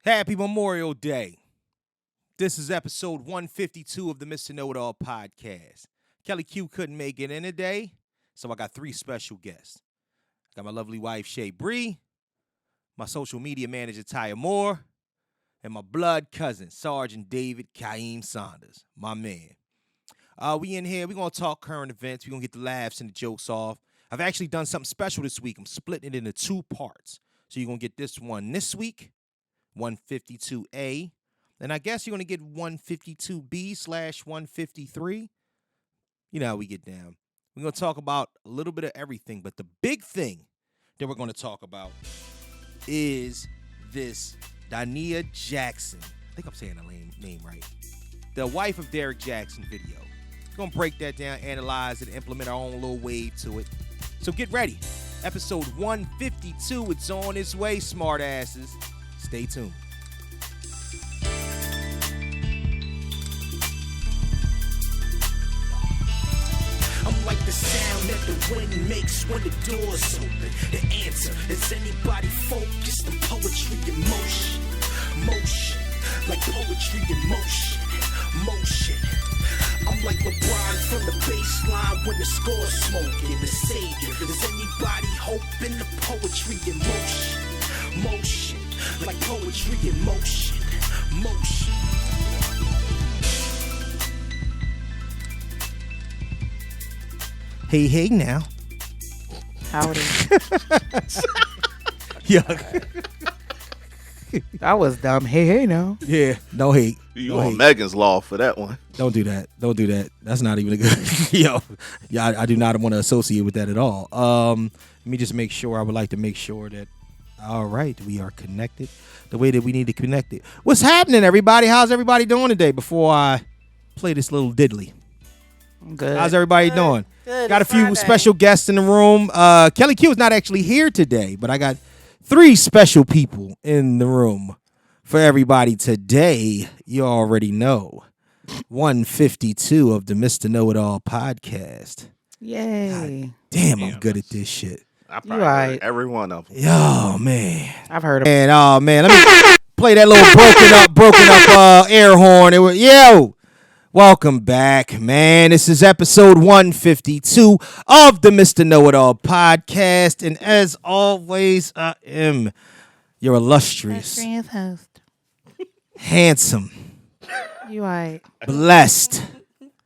Happy Memorial Day. This is episode 152 of the Mr. KnowItAll podcast. Kellie Q couldn't make it in today, so I got three special guests. I got my lovely wife, Shay Bree, my social media manager, Tya Moore, and my blood cousin, Sergeant David Kaheem Saunders, my man. We in here, we're going to talk current events. We're going to get the laughs and the jokes off. I've actually done something special this week. I'm splitting it into two parts. So you're going to get this one this week, 152A. And I guess you're going to get 152B/153. You know how we get down. We're going to talk about a little bit of everything. But the big thing that we're going to talk about is this Tya Jackson. I think I'm saying the name right. The wife of Derek Jackson video. We're going to break that down, analyze it, implement our own little wave to it. So get ready. Episode 152. It's on its way, smart asses. Stay tuned. I'm like the sound that the wind makes when the doors open. The answer is anybody focused on poetry in motion. Motion, like poetry in motion. Motion. I'm like LeBron from the baseline when the score's smoking. The savior, is anybody hoping the poetry in motion? Motion, like poetry in motion. Motion. Hey now. Howdy. Yeah. That was dumb. Hey now. Yeah, no hate. You no on hate. Megan's Law for that one. Don't do that. Don't do that. That's not even a good. I do not want to associate with that at all. Let me just make sure. I would like to make sure that, all right, we are connected the way that we need to connect it. What's happening, everybody? How's everybody doing today before I play this little diddly? Good. How's everybody doing? Good. Got a It's few Friday. special guests in the room. Kellie Q is not actually here today, but I got three special people in the room for everybody today. You already know. 152 of the Mr. KnowItAll podcast. Yay. Damn, I'm good at this shit. I probably right. heard every one of them. Oh, man. I've heard of And oh, man, let me play that little broken up air horn. It was, yo. Welcome back, man. This is episode 152 of the Mr. KnowItAll podcast. And as always, I am your illustrious, host. handsome, You right. blessed,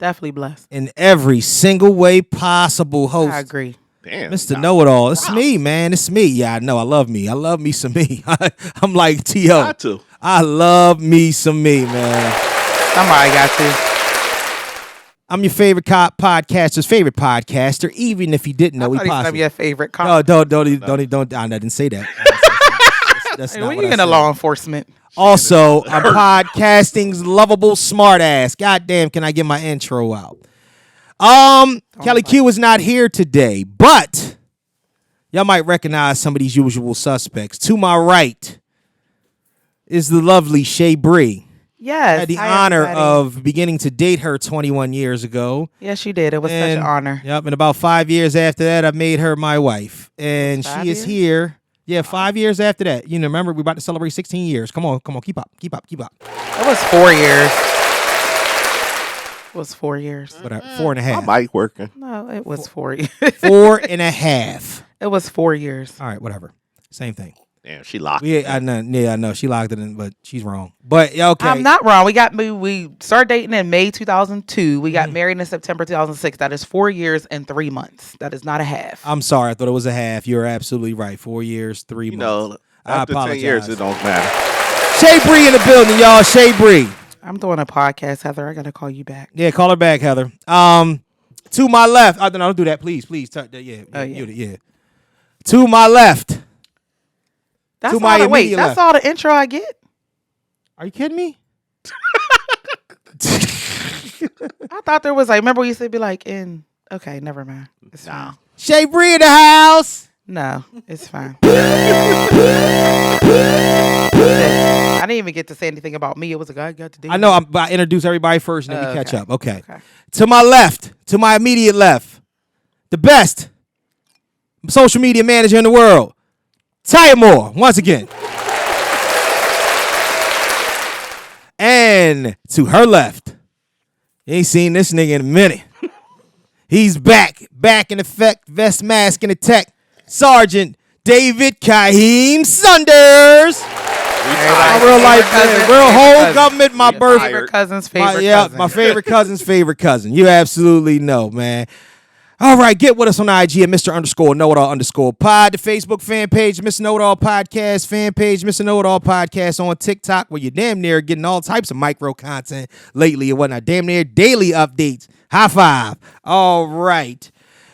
Definitely blessed. in every single way possible host. I agree. Damn. Mr. KnowItAll. It's me, man. It's me. Yeah, I know. I love me. I love me some me. I'm like T.O. Got to. I love me some me, man. Somebody got to. I'm your favorite podcaster's favorite podcaster, even if he didn't know I he thought he was possibly. your favorite cop. No, don't. I didn't say that. That's Hey, not when what you I in the said. law enforcement? Also, I'm podcasting's lovable smartass. Goddamn, can I get my intro out? Kellie Q is not here today, but y'all might recognize some of these usual suspects. To my right is the lovely Shay Bree. Yes. I had the Hi, honor everybody. of beginning to date her 21 years ago. Yes, you did. It was such an honor. Yep, and about 5 years after that, I made her my wife. And 5 she is years? here. Yeah, 5 years after that. You know, remember, we're about to celebrate 16 years. Come on, keep up. It was 4 years. It was 4 years. But 4.5. My mic working. No, it was 4 years. 4.5. It was 4 years. All right, whatever. Same thing. Damn, she locked. I know. She locked it in, but she's wrong. But yeah, okay. I'm not wrong. We started dating in May 2002. We got married in September 2006. That is 4 years and 3 months. That is not a half. I'm sorry. I thought it was a half. You're absolutely right. 4 years, 3 You months. know, I after 10 years, apologize. it don't matter. Shay Bree in the building, y'all. Shay Bree. I'm doing a podcast, Heather. I gotta call you back. Yeah, call her back, Heather. To my left. No, don't do that, please. Yeah. Oh, yeah. Yeah. To my left. That's To my all. Wait, immediate that's left. all the intro I get. Are you kidding me? I thought there was like. Remember we used to be like in. Okay, never mind. It's fine. Shay Bree in the house. No, it's fine. I didn't even get to say anything about me. It was a guy got to do. I know. I introduce everybody first, and then we catch Okay. up. Okay. Okay. To my left, to my immediate left, the best social media manager in the world, Tya Moore. Once again. And to her left, you ain't seen this nigga in a minute. He's back in effect, vest, mask, and attack. Sergeant David Kaheem Saunders. My real life, real whole government, my birth. Favorite cousin's favorite cousin. My favorite cousin's favorite cousin. You absolutely know, man. All right, get with us on IG at Mr._KnowItAll_pod, the Facebook fan page, Mr. Know-It-All Podcast fan page, Mr. Know-It-All Podcast on TikTok, where you're damn near getting all types of micro content lately and whatnot. Damn near daily updates. High five. All right.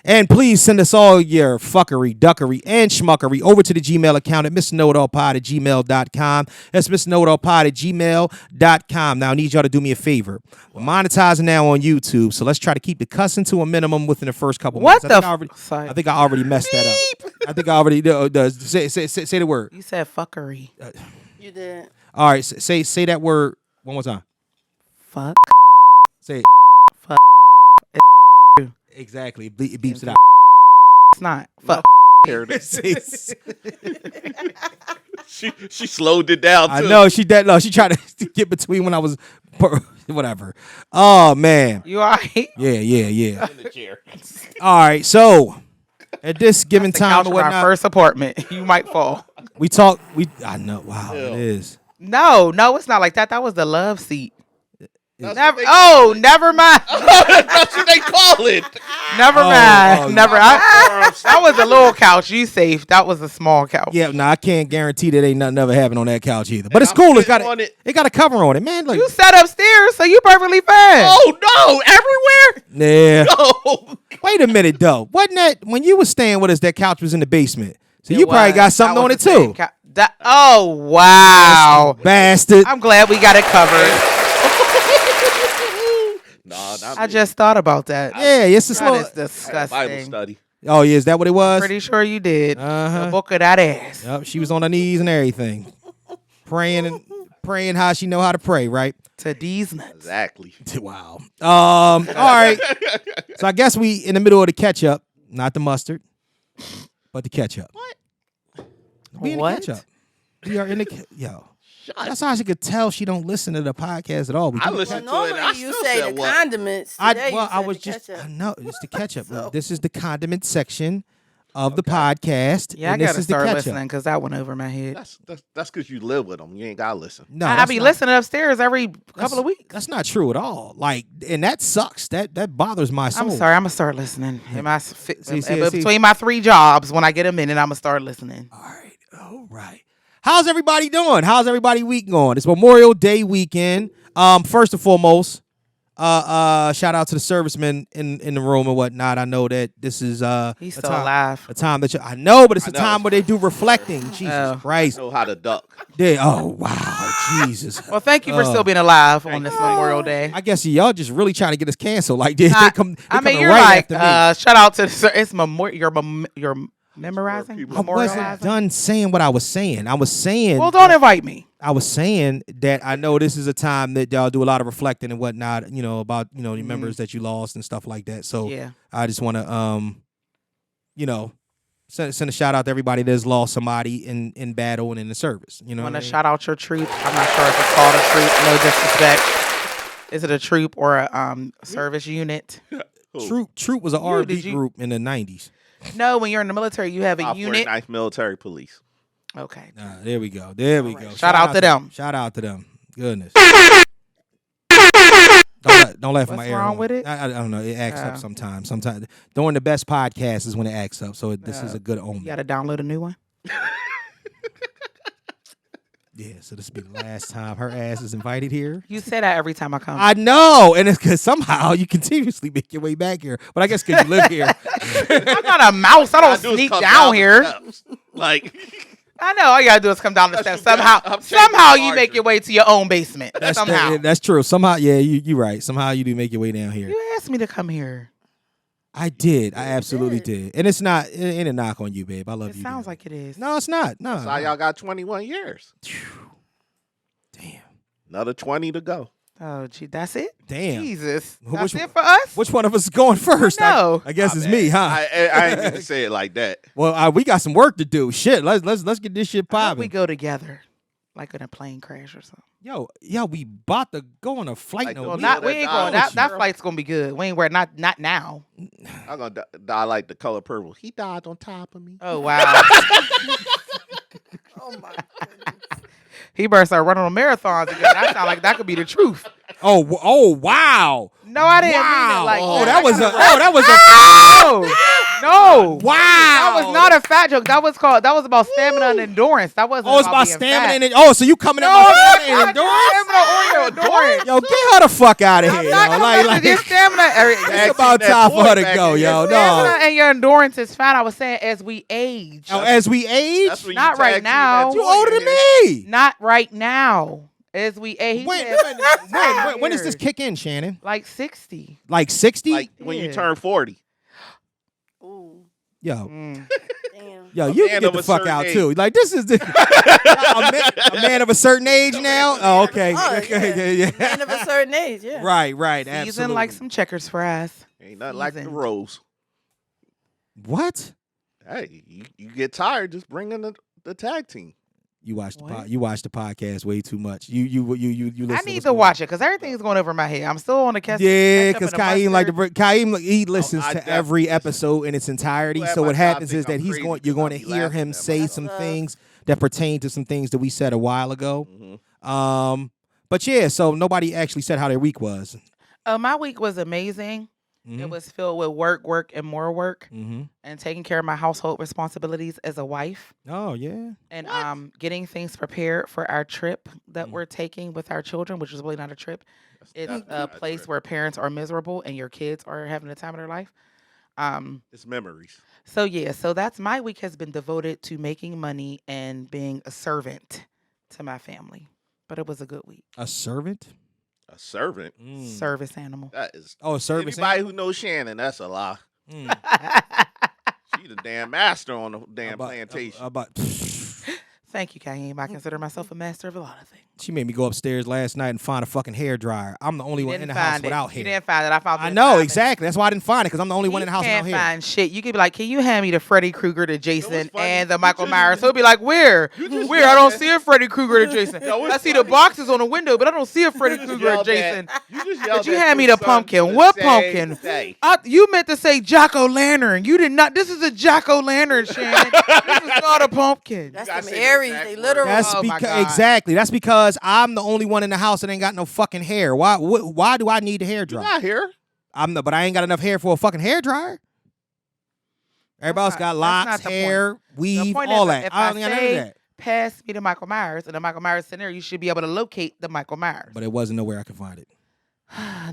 And please send us all your fuckery, duckery, and schmuckery over to the Gmail account at MrKnowItAllPod@gmail.com. That's MrKnowItAllPod@gmail.com. Now, I need y'all to do me a favor. We're monetizing now on YouTube, so let's try to keep the cussing to a minimum within the first couple minutes. I think I already messed that up. I think I already say the word. You said fuckery. You did. All right, say that word one more time. Fuck. Say it. Fuck. Exactly. It beeps it out. It's not. Fuck. She slowed it down too. I know she tried to get between when I was whatever. Oh man. You all right? Yeah. In the chair. All right. So at this given The time couch or of our whatnot, first apartment. You might fall. I know. Wow, it is. No, it's not like that. That was the love seat. Never mind. That's what they call it. Never mind. oh, That was a little couch. You safe. That was a small couch. Yeah, no, I can't guarantee that ain't nothing ever happened on that couch either. But And it's I'm cool. It sitting on it. got a cover on it, man. Look. You sat upstairs, so you perfectly fine. Oh no! Everywhere? Yeah. No. Wait a minute though. Wasn't that when you was staying with us? That couch was in the basement, so It you probably was. got something That on was it the same too. oh wow! Bastard. I'm glad we got it covered. Nah, not I me. just thought about that. Yeah, it's a That slow. is Bible disgusting. study. Oh yeah, is that what it was? Pretty sure you did. Uh-huh. The book of that ass. Yep, she was on her knees and everything, praying how she know how to pray, right? To these nuts. Exactly. Wow. All right. So I guess we in the middle of the ketchup, not the mustard, but the ketchup. What? We in the What? ketchup. We are in the yo. That's how she could tell she don't listen to the podcast at all. We I do- listen to it. Normally I you still say said the what? condiments. Today you I said was the just ketchup. I know it's the ketchup. So- This is the condiment section of the podcast. Yeah, I and this gotta is the start ketchup. listening because that went over my head. That's because you live with them. You ain't gotta listen. No, I that's be not- listening upstairs every couple of weeks. That's not true at all. Like, and that sucks. That bothers my soul. I'm sorry. I'm gonna start listening. See. Between my 3 jobs, when I get a minute, I'm gonna start listening. All right. How's everybody doing? How's everybody week going? It's Memorial Day weekend. First and foremost, shout out to the servicemen in the room and whatnot. I know that this is He's a still time, alive. a time that I know, but it's a know. time where they do reflecting. Jesus Oh. Christ. Know how to duck. Wow, Jesus. Well, thank you for still being alive on this Memorial Day. I guess y'all just really trying to get us canceled. Like they come. I mean, coming you're right like, after me. shout out to it's you're memorizing, people. I wasn't memorializing. done saying what I was saying. I was saying. Well, don't invite me. I was saying that I know this is a time that y'all do a lot of reflecting and whatnot, you know, about, you know, the members that you lost and stuff like that. So Yeah. I just want to, you know, send a shout out to everybody that's lost somebody in battle and in the service. You know, Want what to I mean? shout out your troop? I'm not sure if it's called a troop. No disrespect. Is it a troop or a service unit? Troop was an R&B did you- group in the 90s. No, when you're in the military, you have a unit. 9th Military Police. Okay. There we go. There we go. Shout out to them. Shout out to them. Goodness. Don't laugh at my What's air wrong horn. with it? I don't know. It acts up Oh. sometimes. Sometimes during the best podcast is when it acts up. So this is a good omen. You got to download a new one. Yeah, so this will be the last time her ass is invited here. You say that every time I come. I know, and it's because somehow you continuously make your way back here. But I guess because you live here. I'm not a mouse. I don't sneak down here. Like, I know. All you gotta do is come down the steps. you got- Somehow, I'm changing somehow the you make margin. your way to your own basement. Somehow. That's true. Somehow, yeah, you're right. Somehow you do make your way down here. You asked me to come here. I did. I absolutely did. And it's not, it ain't a knock on you, babe. I love It you. sounds dearly. like it is. No, it's not. No. so y'all got 21 years. Damn. Another 20 to go. Oh, gee, that's it. Damn. Jesus, Which that's one- it for us. Which one of us is going first? know. I guess My it's bad. me, huh? I ain't gonna say it like that. Well, we got some work to do. Shit, let's get this shit How about popping. we go together. like in a plane crash or something. Yo, we about to go on a flight. Like No, the Well, we- not we that ain't died going. That with that you. flight's gonna be good. We ain't wearing not now. I'm gonna die like the color purple. He died on top of me. Oh wow. Oh my goodness. He better start running on marathons again. That sound like that could be the truth. oh, wow. No, I didn't mean Wow. it like oh, that. that was a. No. Wow. That was not a fat joke. That was about stamina and endurance. That wasn't Oh, it's about being stamina fat. so you coming No, at my that's stamina and not endurance? stamina or endurance. Yo, get her the fuck out of here, yo. I'm not coming Like, to get stamina. it's about time for her to go, yo. Stamina No. and your endurance is fine. I was saying as we age. Oh, as we age, That's when Not you right tag team now. that you toy older in than here. me. Not right now. As we age. He Wait, said when does this kick in, Shannon? Like 60. Like 60? Like when you Yeah. turn 40. Ooh, Yo, Mm. damn. yo, A you man can get of the a fuck certain out age. too. Like this is the a man of a certain age now. Oh, okay. Oh, yeah. Man of a certain age, yeah. Right, right. Season Absolutely. like some checkers for us. Ain't nothing like the Seasoned. rose. What? Hey, you get tired, just bring in the tag team. You watched What? you watched the podcast way too much. You listen. I need to watch it because everything's going over my head. I'm still on the cast. Yeah, catch up because in the Kaheem like mustard. Kaheem he listens I to every definitely episode in its entirety. Glad So my what job happens think is that I'm he's crazy going. You're 'cause going to I be hear laughing him at say myself. some things that pertain to some things that we said a while ago. Mhm. But yeah, so nobody actually said how their week was. My week was amazing. It was filled with work, and more work, Mm-hmm. and taking care of my household responsibilities as a wife, Oh yeah. and getting things prepared for our trip that we're taking with our children, which is really not a trip. It's definitely a not a place trip. where parents are miserable and your kids are having the time of their life. It's memories. So that's my week has been devoted to making money and being a servant to my family. But it was a good week. A servant. A servant. Service animal. That is Oh, a service. anybody who knows Shannon, that's a lie. Mm. She the damn master on the damn About- plantation. About. Thank you, Kaheem. I consider myself a master of a lot of things. She made me go upstairs last night and find a fucking hair dryer. I'm the only one in the house without hair. You didn't find it. I found it. I in know 5 minutes. exactly. That's why I didn't find it because I'm the only one in the house can't without hair. find shit. You could be like, can you hand me the Freddy Krueger to Jason funny? and the You Michael just- Myers? He'll be like, where? just Where? I yelled don't at- see a Freddy Krueger to Jason. No, it's I see the funny. boxes on the window, but I don't see a Freddy Krueger to yelled Jason. You just But yelled you at hand me your the son pumpkin. the What same pumpkin? day. You meant to say jack-o'-lantern. You did not. This is a jack-o'-lantern, Shannon. This is not a pumpkin. That's gotta them say the Aries. exact They word. literal. That's Oh, my because God. exactly. That's because I'm the only one in the house that ain't got no fucking hair. Why do I need a hair You dryer? not here. But I ain't got enough hair for a fucking hair dryer. Everybody else got That's locks, not the hair, The weave, point all is, that. if I I don't got none of say that. pass me the Michael Myers, and the Michael Myers scenario, you should be able to locate the Michael Myers. But it wasn't nowhere I could find it.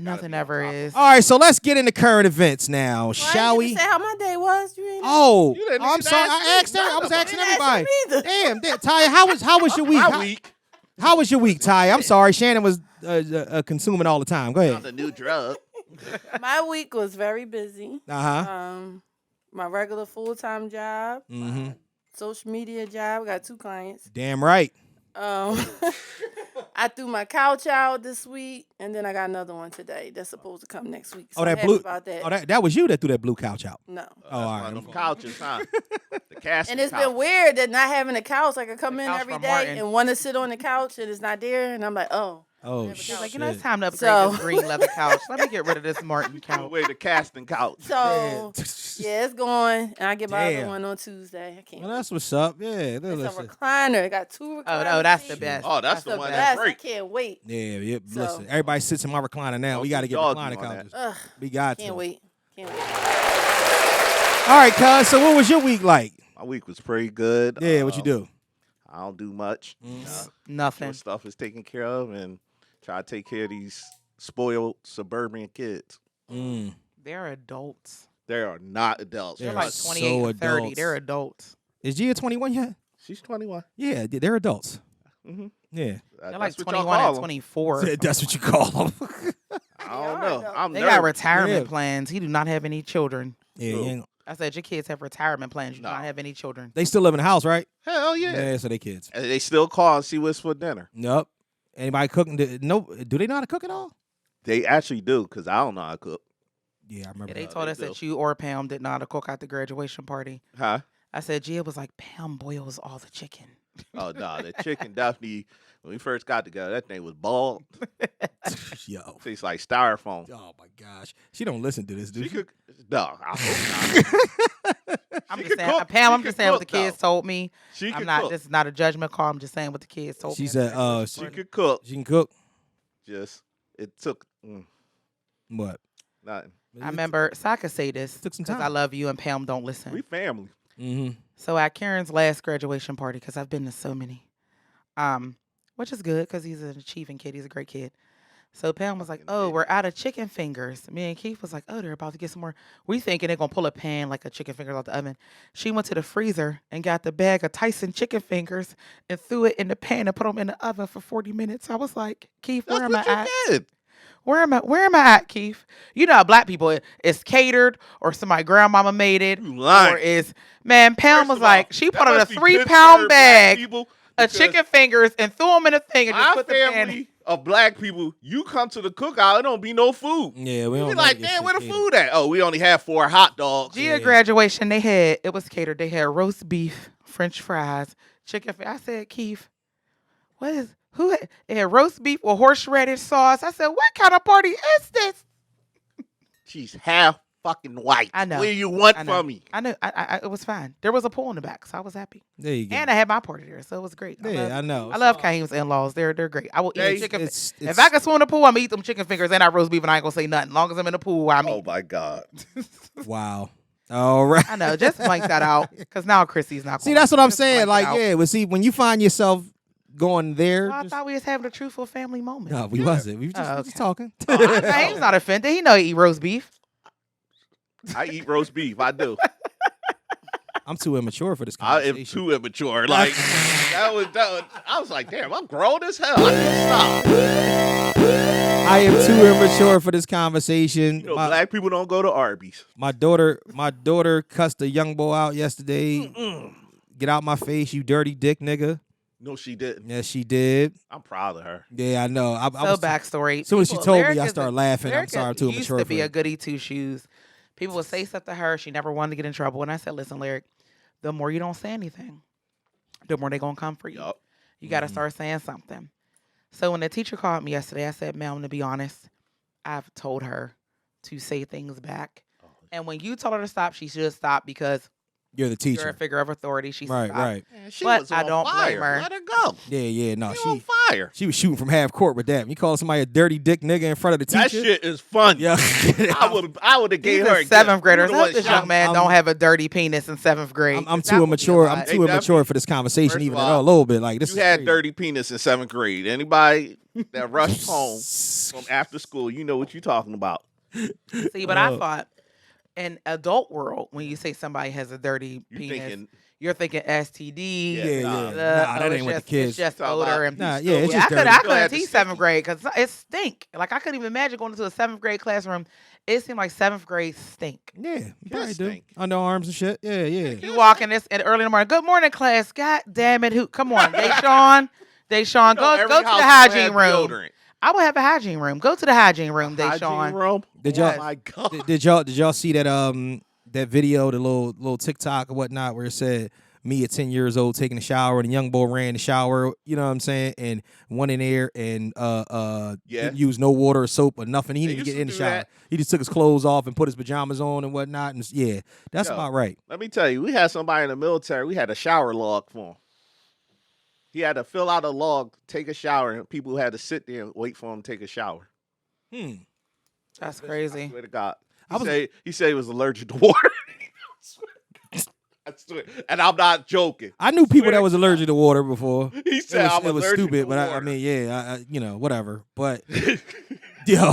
Nothing be on ever top of is. All right, so let's get into current events now, Well, shall I we? didn't say how my day was. You ain't Oh, You didn't I'm even sorry. ask I me. asked her. I was None of asking us. You didn't everybody. ask me either. Damn, Ty, how was your week? My week. How was your week, Ty? I'm sorry, Shannon was consuming all the time. Go Found ahead. a new drug. My week was very busy. Uh huh. My regular full-time job, Mm-hmm. social media job. I got 2 clients. Damn right. I threw my couch out this week, and then I got another one today that's supposed to come next week. So Oh, that I'm happy blue. about that. Oh, that was you that threw that blue couch out. No. Oh, all One right. of them couches, huh? The casket And it's couch. been weird that not having a couch. Like I come in couch every from day Martin. and want to sit on the couch and it's not there, and I'm like, oh. Oh She's shit. Like, it's time to upgrade So- this green leather couch. Let me get rid of this Martin couch. Away the casting couch. So yeah, it's going, and I get my Damn. other one on Tuesday. I can't. Well, that's what's up. Yeah. It's a Listen. recliner. I got 2 recliners. Oh, that's the best. Oh, that's the The one best. that's I great. can't wait. Yeah. So- Listen. Everybody sits in my recliner now. We Don't got to do get doggy recliner on that. couches. Ugh, We got can't to. wait. Can't wait. All right, cuz. So what was your week like? My week was pretty good. Yeah. What you do? I don't do much. Nothing. Your stuff is taken care of and try to take care of these spoiled suburban kids. Mm. They're adults. They are not adults. They're They're like so 28 or 30. adults. They're adults. Is Gia 21 yet? She's 21. Yeah, they're adults. Mhm. Yeah. They're like That's what y'all 21 call and 'em. 24. That's what you call them. I don't know. I'm They got nervous. retirement Yeah. plans. He do not have any children. Yeah, you ain't- I said, your kids have retirement plans. You do No. not have any children. they still live in the house, right? Hell yeah. Yeah, so they kids. And they still call and see what's for dinner. Nope. Anybody cooking? No. Do they know how to cook at all? They actually do, because I don't know how to cook. Yeah, I remember. Yeah, they that. told they us do. that you or Pam did not cook at the graduation party. Huh? I said, Gia was like, Pam boils all the chicken. Oh no, the chicken definitely. When we first got together, that thing was bald. Yo. Tastes like styrofoam. Oh my gosh. She don't listen to this, dude. She could. No, I hope not. I'm She just could saying, cook. Pam. She I'm could just saying what the cook, though. kids told me. She I'm could not. cook. This is not a judgment call. I'm just saying what the kids told She me. said, She could cook. she can cook. Just it took What? nothing. I remember. So I could say this Took some because I time. love you and Pam don't listen. We family. Mm-hmm. So at Karen's last graduation party, because I've been to so many, which is good because he's an achieving kid. He's a great kid. So Pam was like, "Oh, we're out of chicken fingers." Me and Keith was like, "Oh, they're about to get some more." We thinking they're gonna pull a pan like a chicken fingers out the oven. She went to the freezer and got the bag of Tyson chicken fingers and threw it in the pan and put them in the oven for 40 minutes. I was like, "Keith, That's where am I what you at? did. Where am I at, Keith? You know how black people, it's catered or somebody grandmama made it, You lying. or is man." Pam First was of all, like, she that put out a must be 3-pound Pittsburgh black bag people, of because chicken fingers and threw them in a thing and just My put the pan. family of black people, you come to the cookout, it don't be no food. Yeah, we You don't be like like, it damn, shit where the catered. food at? Oh, we only had 4 hot dogs. Gia graduation, it was catered. They had roast beef, French fries, chicken. I said, Keith, it had roast beef with horseradish sauce. I said, what kind of party is this? She's half fucking white. I know. What do you want I know. from me? I know. It was fine. There was a pool in the back, so I was happy. There you go. And I had my party there, so it was great. Yeah, I know. I love Kaheem's in-laws. They're great. I will eat They- chicken. it's- If I can swim in the pool, I'm gonna eat them chicken fingers and I roast beef, and I ain't gonna say nothing. As long as I'm in the pool, I'm Oh eating. my God. Wow. All right. I know. Just blank that out, because now Chrissy's not. See, going. that's what I'm Just saying. blank Like, it out. yeah, but see, when you find yourself going there, Well, I just- thought we was having a truthful family moment. no, we wasn't. We were just, Oh, we just okay. talking. Kaheem's not offended. He know he eat roast beef. I eat roast beef. I do. I'm too immature for this I conversation. am too immature. Like that was. I was like, damn, I'm grown as hell. I can't stop. I am too immature for this conversation. You know, black people don't go to Arby's. My daughter cussed a young boy out yesterday. Get out my face, you dirty dick nigga. No, she didn't. Yes, she did. I'm proud of her. Yeah, I know. I So was backstory. as soon as she People- told Lyric me, I is started a- laughing. I'm Lyric sorry, I'm too used immature to for be a it. goody two shoes. People would say stuff to her. She never wanted to get in trouble. And I said, listen, Lyric, the more you don't say anything, the more they going to come for you. Yup. You got to start saying something. So when the teacher called me yesterday, I said, ma'am, to be honest, I've told her to say things back. And when you told her to stop, she should stop because You're the you're a teacher. figure of authority. She Right, stopped. right. Man, she But was I on don't fire. blame her. Let her go. Yeah, no, She on she fire. she was shooting from half court with that. You call somebody a dirty dick nigga in front of the That teacher? shit is fun. Yeah. I would have These gave her are a seventh gift. graders. You I know hope this what, young man I'm- don't have a dirty penis in 7th grade. I'm That too would be a immature. lot. I'm They too immature definitely- for this conversation, First even of at all. all, A little bit. Like this You is had crazy. dirty penis in 7th grade. Anybody that rushed home from after school, you know what you're talking about. See, but I thought in adult world, when you say somebody has a dirty You penis, thinking you're thinking STD. Yeah, Nah. Nah, that it's ain't what the just- kids. It's just Talking odor about- and Nah, still- yeah, it's yeah, just I dirty. couldn't Still had teach the 7th grade because it stink. Like I couldn't even imagine going into a 7th grade classroom. It seemed like 7th grade stink. Yeah, you probably Kids do. stink. Underarms and shit. Yeah, yeah. You walk in this early in the morning. Good morning, class. God damn it! Who? Come on, Deshaun. Deshaun, You know, every go to the household hygiene has room. deodorant. I would have a hygiene room. Go to the hygiene room, Hygiene Deshaun. room? Did Oh y'all- my God. Did y'all see that that video, the little TikTok or whatnot, where it said me at 10 years old taking a shower and a young boy ran in the shower, you know what I'm saying, and went in there and Yeah. didn't use no water or soap or nothing. He They didn't used get in to the do shower. that. He just took his clothes off and put his pajamas on and whatnot. And yeah, that's Yo. about right. Let me tell you, we had somebody in the military. We had a shower log for him. He had to fill out a log, take a shower, and people had to sit there and wait for him to take a shower. That's I crazy. swear to God. I was- He said he was allergic to water. I swear. And I'm not joking. I knew people Swear that to was allergic to water before. He said it was allergic stupid, to but I water. mean, yeah, you know, whatever. But yo,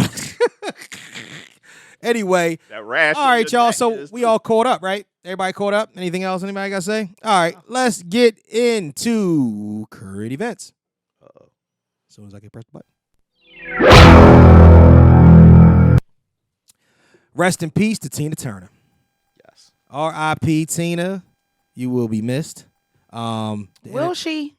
anyway, that rash. all on right, your y'all. neck So is we too- all caught up, right? Everybody caught up. Anything else? Anybody got to say? All right, let's get into current events. As soon as I can press the button. Rest in peace to Tina Turner. Yes. R.I.P. Tina. You will be missed. Will she?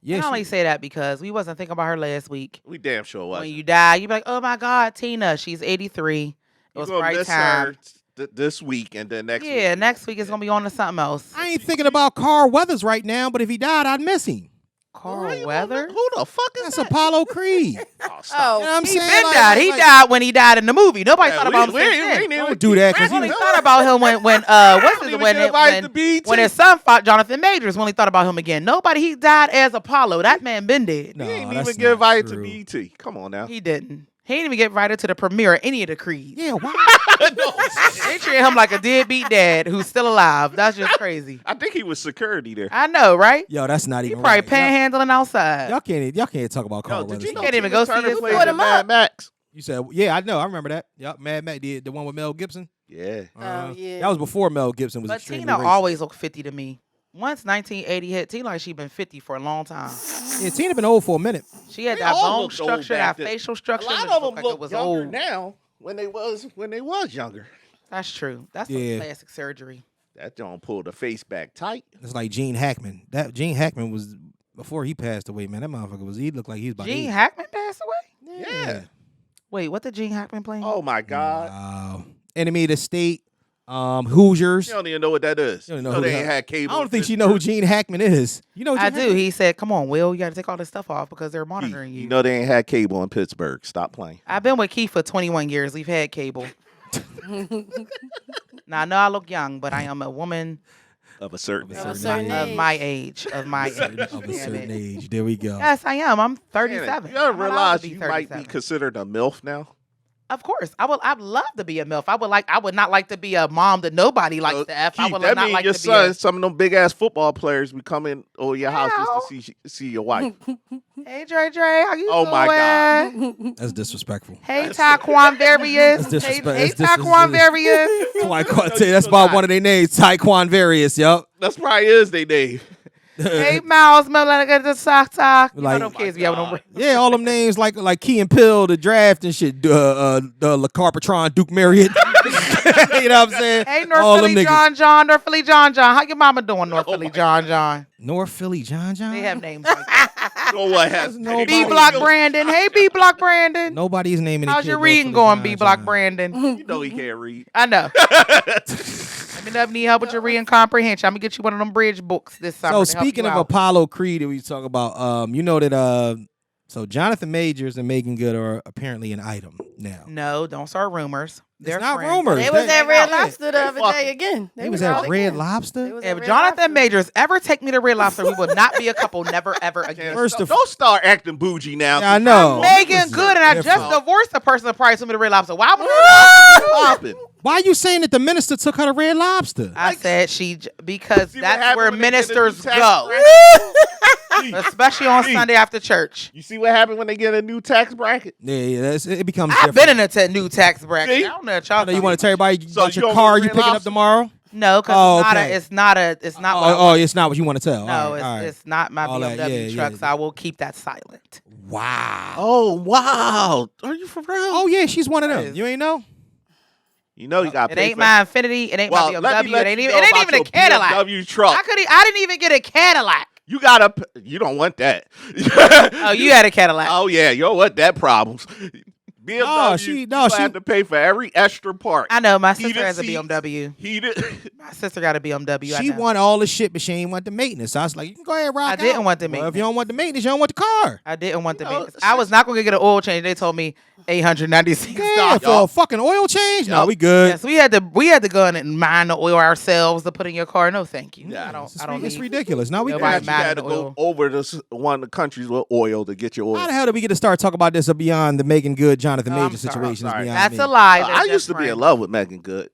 Yeah, I only she, say that because we wasn't thinking about her last week. We damn sure was. When you die, you be like, oh my God, Tina, she's 83. It was gonna right miss time. her this week, and then next week. Yeah, next week it's gonna be on to something else. I ain't thinking about Carl Weathers right now, but if he died, I'd miss him. Carl Weathers. Who the fuck is That's that? Apollo Creed. Oh, stop. You know what I'm He saying? been Like- died. He like- died when he died in the movie. Nobody Yeah, thought about him we since ain't then. even Don't do that, 'cause We only he- thought about him when what's don't his even when get invited to BET. when his son fought Jonathan Majors. We only thought about him again. Nobody. He died as Apollo. That man been dead. No, He ain't that's even get not invited true. to BET. Come on now. He didn't. He didn't even get invited to the premiere of any of the Creeds. Yeah, why? They treat him like a deadbeat dad who's still alive. That's just crazy. I think he was security there. I know, right? Yo, that's not He even probably right. panhandling outside. Y'all can't talk about Carl Yo, did Weathers. you know can't even Tina go see Turner his played son. in Mad Max? You said, yeah, I know. I remember that. Yup, Mad Max did the one with Mel Gibson. Yeah. Yeah. That was before Mel Gibson was But extremely Tina racist. always looked 50 to me. Once 1980 hit, Tina like she been 50 for a long time. Yeah, Tina been old for a minute. She had They that all bone looked old structure, back that then. facial A structure. lot that of them looked like it look was younger old. now when they was younger. That's true. That's Yeah. some plastic surgery. That don't pull the face back tight. It's like Gene Hackman. That Gene Hackman was before he passed away, man. That motherfucker was. He looked like he was about Gene 80. Hackman passed away? Yeah. Wait, what did Gene Hackman play? Oh my God. Wow. Enemy of the State. Hoosiers. You don't even know what that is. You don't You know know who they the ain't hell- had cable. I don't think she know who Gene Hackman is. You know who I Gene do. Hackman? He said, "Come on, Will, you got to take all this stuff off because they're monitoring you." You know they ain't had cable in Pittsburgh. Stop playing. I've been with Keith for 21 years. We've had cable. Now I know I look young, but I am a woman Of a certain Of a age. certain of age. my age. Of my age. Of a Damn certain it. age. There we go. Yes, I am. I'm Man, 37. You ever I'm allowed to realize be you might be 37. considered a MILF now? Of course, I'd love to be a MILF. I would not like to be a mom that nobody likes to F. I Keith, would that not mean like your to be son, a, some of them big ass football players be coming over your house just to see your wife. Hey Dre, how you Oh, doing? my God. That's disrespectful. Hey Taquan Various. That's Hey, disrespect- hey that's disrespect- Taquan Various. That's why I call it. That's about one of their names, Taekwon Various. Yup. That's probably is they name. Hey Miles, the sock talk. You Like- know them kids be having them. Yeah, all them names like Key and Pill, the draft and shit. Le Carpatron, Duke Marriott. You know what I'm saying? Hey All North them Philly niggas. John, North Philly John. How your mama doing, North Philly John? North Philly, John. They have names like that. So what has nobody- B Block Brandon. Hey B Block Brandon. Nobody's naming. How's the your kid reading North Philly going, John B Block John. Brandon? You know he can't read. I know. Let me know if you need help with your reading comprehension. I'm gonna get you one of them bridge books this summer. So to help speaking you of out. Apollo Creed that we talk about, you know that so Jonathan Majors and Megan Good are apparently an item now. No, don't start rumors. They're not friends. rumors. They was They- at Red Yeah. Lobster the other fucking- day again. He was out at Red again. Lobster. They was at If Red Jonathan Lobster. Majors ever take me to Red Lobster, we will not be a couple. Never ever again. First of Don't start acting bougie now. Yeah, I know. Megan Listen, Good, and I different. just divorced the person that probably took me to Red Lobster. Why would I? Popping. Why are you saying that the minister took her to Red Lobster? I said because See what that's happened where when they get a new ministers tax go, bracket? especially on See. Sunday after church. You see what happened when they get a new tax bracket? Yeah, it becomes I've different. been in a new tax bracket. See? I don't know what y'all. I know you want to tell everybody So about you your don't car want you Red picking up Lobster? tomorrow? No, because Oh, it's okay. not what I Oh, want. it's not what you want to tell. No, All right. it's not my All that, BMW yeah, truck, yeah. so I will keep that silent. Wow. Oh, wow. Are you for real? Oh yeah, she's one of them. Yes. You ain't know? You know you got It ain't my Infinity. It ain't Well, my let me BMW. let It ain't you even. know It ain't about even a your Cadillac. BMW truck. I didn't even get a Cadillac. You gotta. You don't want that. Oh, you had a Cadillac. Oh yeah, you don't want that problems. BMW, she- you no, she- have to pay for every extra part. I know my sister Heated has a seats. BMW. Heated. My sister got a BMW. I She know. wanted all the shit, but she ain't want the maintenance. So I was like, you can go ahead and rock I didn't out. want the Well, if maintenance. you don't want the maintenance, you don't want the car. I didn't want the You know, maintenance. I was not going to get an oil change. They told me $896. Yeah, for a fucking oil change? No, Yup. we good. Yes, we had to go in and mine the oil ourselves to put in your car. No, thank you. Yeah, I don't It's need. ridiculous. Now we Nobody good. You mad had at to the go oil. over to one of the countries with oil to get your oil. How the hell did we get to start talking about this beyond the Megan Good, Jonathan Oh, I'm Major sorry, situation? is I'm sorry. beyond That's me. a lie. I used to be in love with Megan Good.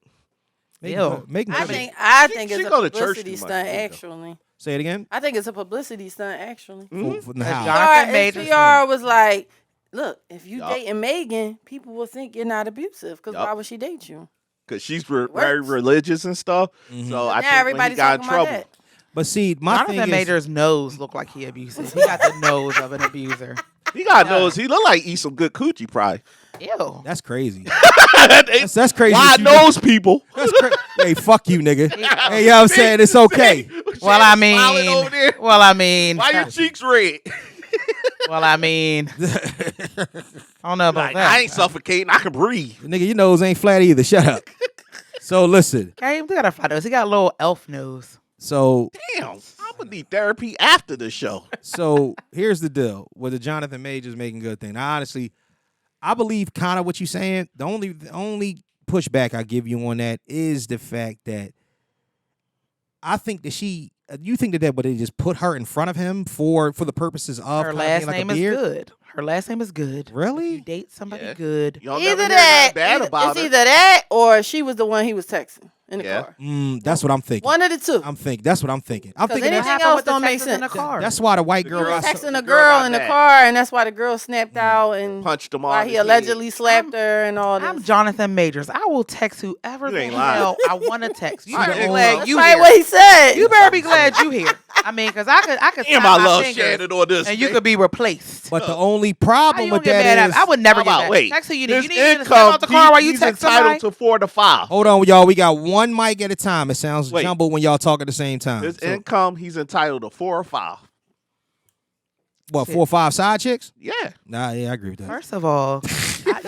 Megan Ew. Good- Megan I Good- think She it's a go to church publicity too much, stunt. too, though. Actually, Say it again. I think it's a publicity stunt. Actually, For the As house. Jonathan PR, Majors. PR was like, "Look, if you Yup. dating Megan, people will think you're not abusive. Because Yup. why would she date you?" Because she's very works. religious and stuff. Mhm. So Now I think when he everybody's got in talking about trouble. that. But see, my Jonathan thing is, Major's nose looked like he abusive. He got the nose of an abuser. He got nose. He look like he eat some good coochie probably. Ew. that's crazy. That's That's crazy. why that you- nose people. That's crazy. Hey, fuck you, nigga. Hey, you know what I'm saying? It's okay. Well, I Smiling over mean, there. well, Why your cheeks red? I don't know about Like, that. I ain't suffocating. I can breathe. Nigga, your nose ain't flat either. Shut up. So listen. Okay, we gotta find those. He got a little elf nose. So Damn, I'm gonna need therapy after the show. So here's the deal with the Jonathan Majors making good thing. Now, honestly, I believe kind of what you're saying. The only pushback I give you on that is the fact that I think that you think that would they just put her in front of him for the purposes of Her kinda last being like name a is beard? good. Her last name is good. Really? If you date somebody Yeah. good. Y'all Either never hear that, nothing bad about it's her. either that or she was the one he was texting in the Yeah. car. That's what I'm thinking. One of the two. That's what I'm thinking. I'm 'Cause thinking anything that's, else with the don't make Texas in the sense. car. that's why the white The girl girl got got so, Texting a the girl girl got in the mad. car, and that's why the girl snapped out and Punched him why on he his head. allegedly slapped her and all this. I'm Jonathan Majors. I will text whoever You the ain't lying. hell I want to text. You She better the be only- glad That's you probably here. what he said. You better be glad you here. I mean, because I could Damn, snap I my love fingers Shannon on this. and you thing. could be replaced. but the only How problem you with gonna get mad that at is me? I would never How get about, mad. wait, Text who you need. his You need to step income, out the car while you he's text entitled somebody. to 4 to 5. hold on, y'all. We got one mic at a time. It sounds Wait. jumbled when y'all talk at the same time. His So, income, he's entitled to 4 or 5. what, 4 or 5 side chicks? Yeah. Nah, yeah, I agree with that. First of all,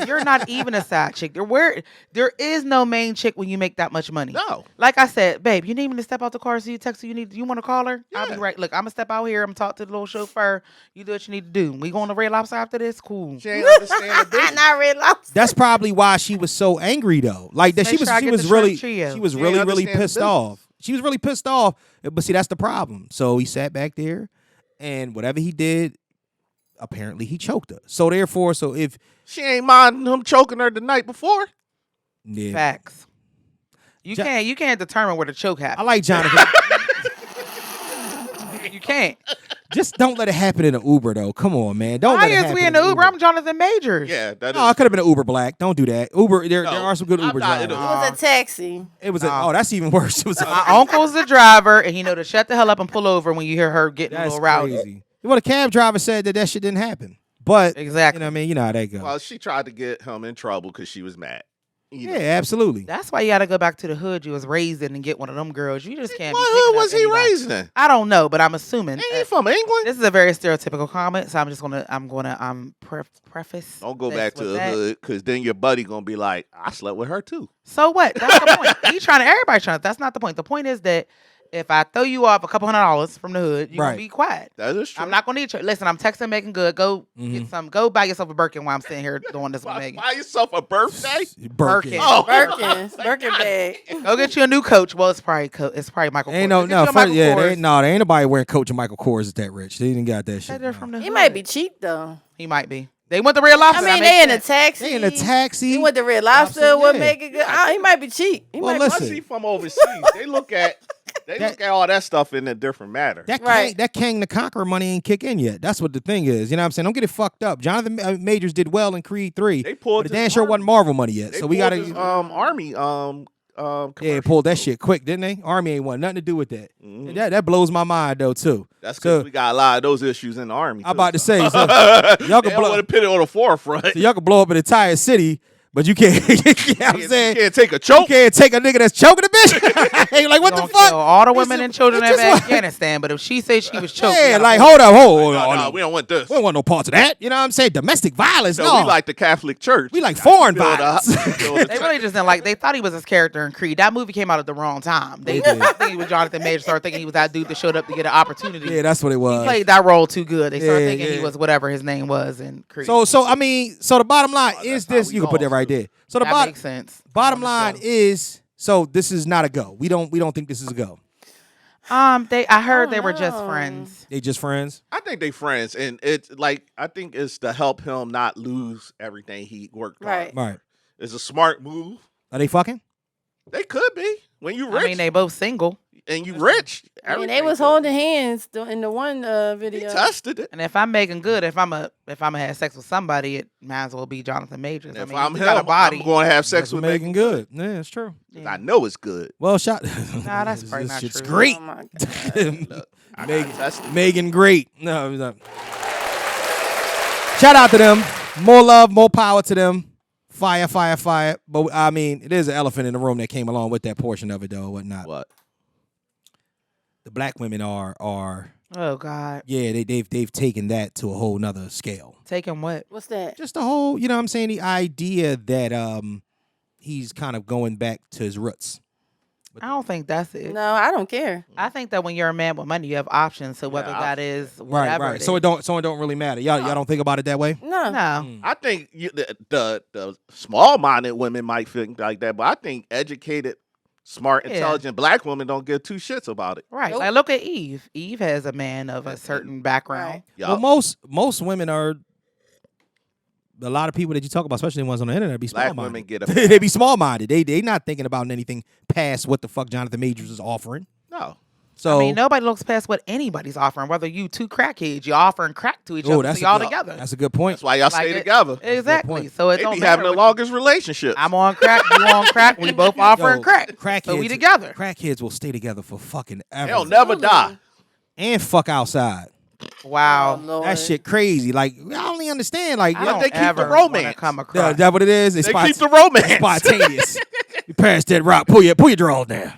you're not even a side chick. There is no main chick when you make that much money. No. Like I said, babe, you need me to step out the car so you text her you want to call her? I'll be Yeah. right. Look, I'm going to step out here. I'm going to talk to the little chauffeur. You do what you need to do. We going to Red Lobster after this? Cool. She ain't understand the business. Not Red Lobster. That's probably why she was so angry though. Like that Make sure I she get was the shrimp really trio. she was She really ain't really understand the pissed business. off. She was really pissed off. But see, that's the problem. So he sat back there and whatever he did, apparently he choked her. So therefore, if She ain't mind him choking her the night before. yeah, Facts. You can't determine where the choke I happened. like Jonathan. You can't. Just don't let it happen in an Uber though. Come on, man. Don't Why let it is happen we in the Uber? I'm Jonathan Majors. Yeah, that is. No, it could have been an Uber Black. Don't do that. Uber, there No, are some good I'm Uber not in drivers. a- It was a taxi. It was that's even worse. It was My uncle's the driver, and he know to shut the hell up and pull over when you hear her getting a that's little rowdy. crazy. Well, the cab driver said that shit didn't happen. But Exactly. you know what I mean? You know how that goes. Well, she tried to get him in trouble because she was mad. You know. Yeah, absolutely. That's why you got to go back to the hood you was raised in and get one of them girls. You just can't. What be hood picking up was he anybody. raised in? I don't know, but I'm assuming. Ain't he from England? This is a very stereotypical comment, so I'm gonna preface. Don't go this back to with the that. hood because then your buddy gonna be like, I slept with her too. So what? That's the point. Everybody's trying. That's not the point. The point is that if I throw you off a couple $100 from the hood, you're Right. gonna be quiet. That is true. I'm not gonna need you. Listen, I'm texting Megan Good. Go Mhm. get some. Go buy yourself a Birkin while I'm sitting here doing this with Megan. Buy yourself a birthday? Birkin. Oh, Birkin bag. Go get you a new coach. Well, it's probably Michael. Ain't Kors. no, Go get no, you a Michael there Kors. ain't nobody wearing Coach and Michael Kors is that rich. They didn't got that Said shit. they're no. from the He hood. might be cheap though. He might be. They went to Red Lobster. I that mean, makes they in a sense. taxi. They in a taxi. He went to Red Lobster. Lobster, What yeah. make it good? He might be cheap. He Well, might listen. Once he from overseas, they look at all that stuff in a different matter. Right. That King the Conqueror money ain't kick in yet. That's what the thing is. You know what I'm saying? Don't get it fucked up. Jonathan Majors did well in Creed 3. They pulled but the his damn sure army. wasn't Marvel money yet. They So we pulled gotta his, army yeah, commercial. pulled that shit quick, didn't they? Army ain't want nothing to do with that. Mhm. That blows my mind though too. That's because So- we got a lot of those issues in the army. I'm about to too, say, so so. y'all They can don't blow, want to put it on the forefront. so y'all can blow up an entire city, but you can't. You know what I'm You saying? can't take a You choke. can't take a nigga that's choking a bitch. Hey, like what We the gonna fuck? kill all the This women is- and children it's in just Afghanistan, but if she said she was choked, we Yeah, gotta like pull hold up, No, we don't want this. We don't want no parts of that. You know what I'm saying? Domestic violence. No, No, we like the Catholic Church. We like foreign Build violence. They really just didn't like. They thought he was his character in Creed. That movie came out at the wrong time. They did. didn't think he was Jonathan Majors. Started thinking he was that dude that showed up to get an opportunity. Yeah, that's what it he was. played that role too good. They started Yeah, thinking he yeah. was whatever his name was in Creed. So I mean, so the bottom line is that's how this. we You can put that all right feel. there. So the that makes sense. bottom On the line show. is, so this is not a go. We don't think this is a go. I heard they were just know. friends. They just friends. I think they friends, and it's like I think it's to help him not lose everything he worked Right. on. Right. It's a smart move. Are they fucking? They could be when you rich I mean, they both single. and you rich. I mean, they everything was good. holding hands in the one He video. tested it. And if I'm making good, if I'm gonna have sex with somebody, it might as well be Jonathan Majors. If I mean, I'm he got a him, body. I'm going to have sex That's with making Megan. good. Yeah, it's true. I know it's good. Well, shot. Nah, that's probably This not shit's true. great. Oh my god. Look, I Megan- tested it. Megan, great. No, it's not. Shout out to them. More love, more power to them. Fire, fire, fire. But I mean, it is an elephant in the room that came along with that portion of it, though, whatnot. What? The black women are Oh God, yeah, they've taken that to a whole nother scale. taking what? What's that? Just the whole, you know what I'm saying, the idea that he's kind of going back to his roots. I don't think that's it. No, I don't care. I think that when you're a man with money, you have options. So whether that is whatever, Right. So it don't really matter. Y'all don't think about it that way. No. No, I think the small-minded women might think like that, but I think educated, smart, Yeah. intelligent black women don't give two shits about it. right. Nope. Like look at Eve. Eve has a man of a certain background. Right. Yup. Well, most women are. A lot of people that you talk about, especially the ones on the internet, be Black small minded. women get a They be small minded. They not thinking about anything past what the fuck Jonathan Majors is offering. No. So I mean, nobody looks past what anybody's offering. Whether you two crackheads, you're offering crack to each oh, other, that's so y'all a, together. That's a good point. That's why y'all Like stay it- together. Exactly. point. So it They don't be matter having the what- longest relationships. I'm on crack. You on crack. We both offering Yo, crack. Crackheads, So we together. Crackheads will stay together for fucking ever. They'll never die. And fuck outside. Wow. Oh, Lord. That shit crazy. Like I only understand. Like I But don't they keep the ever romance. wanna come yeah, across. is that what it is? It's They keep the romance. spontaneous. You pass that rock. Pull your drawers down.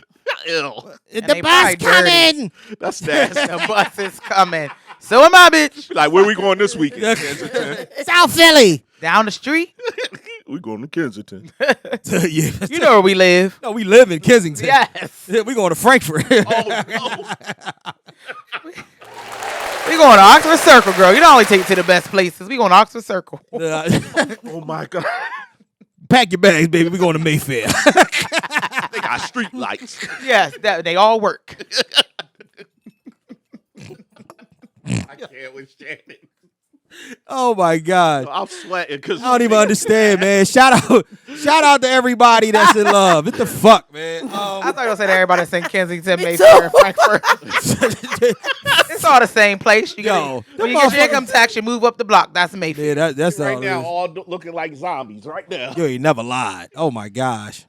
Ew. And The they bus probably dirty. coming. That's nasty. The bus is coming. So am I, bitch. Like, where we going this weekend? Kensington. South Philly. Down the street. We going to Kensington. Yeah. You know where we live. No, we live in Kensington. Yes. Yeah, we going to Frankfurt. Oh, no. We going to Oxford Circle, girl. You don't only take you to the best places. We going to Oxford Circle. Oh, my God. Pack your bags, baby. We going to Mayfair. They got street lights. Yes, they all work. I can't with Shannon. Oh my God. I'm sweating because I don't even understand, man. Shout out to everybody that's in love. What the fuck, man? I thought you were going to say to everybody that's in Kensington, Me Mayfair, too. and Frankfurt. It's all the same place. You Yo, when you them get your motherfuckers- income tax, you move up the block. That's Mayfair. Yeah, that's right all now, it is. all looking like zombies right now. You ain't never lied. Oh my gosh.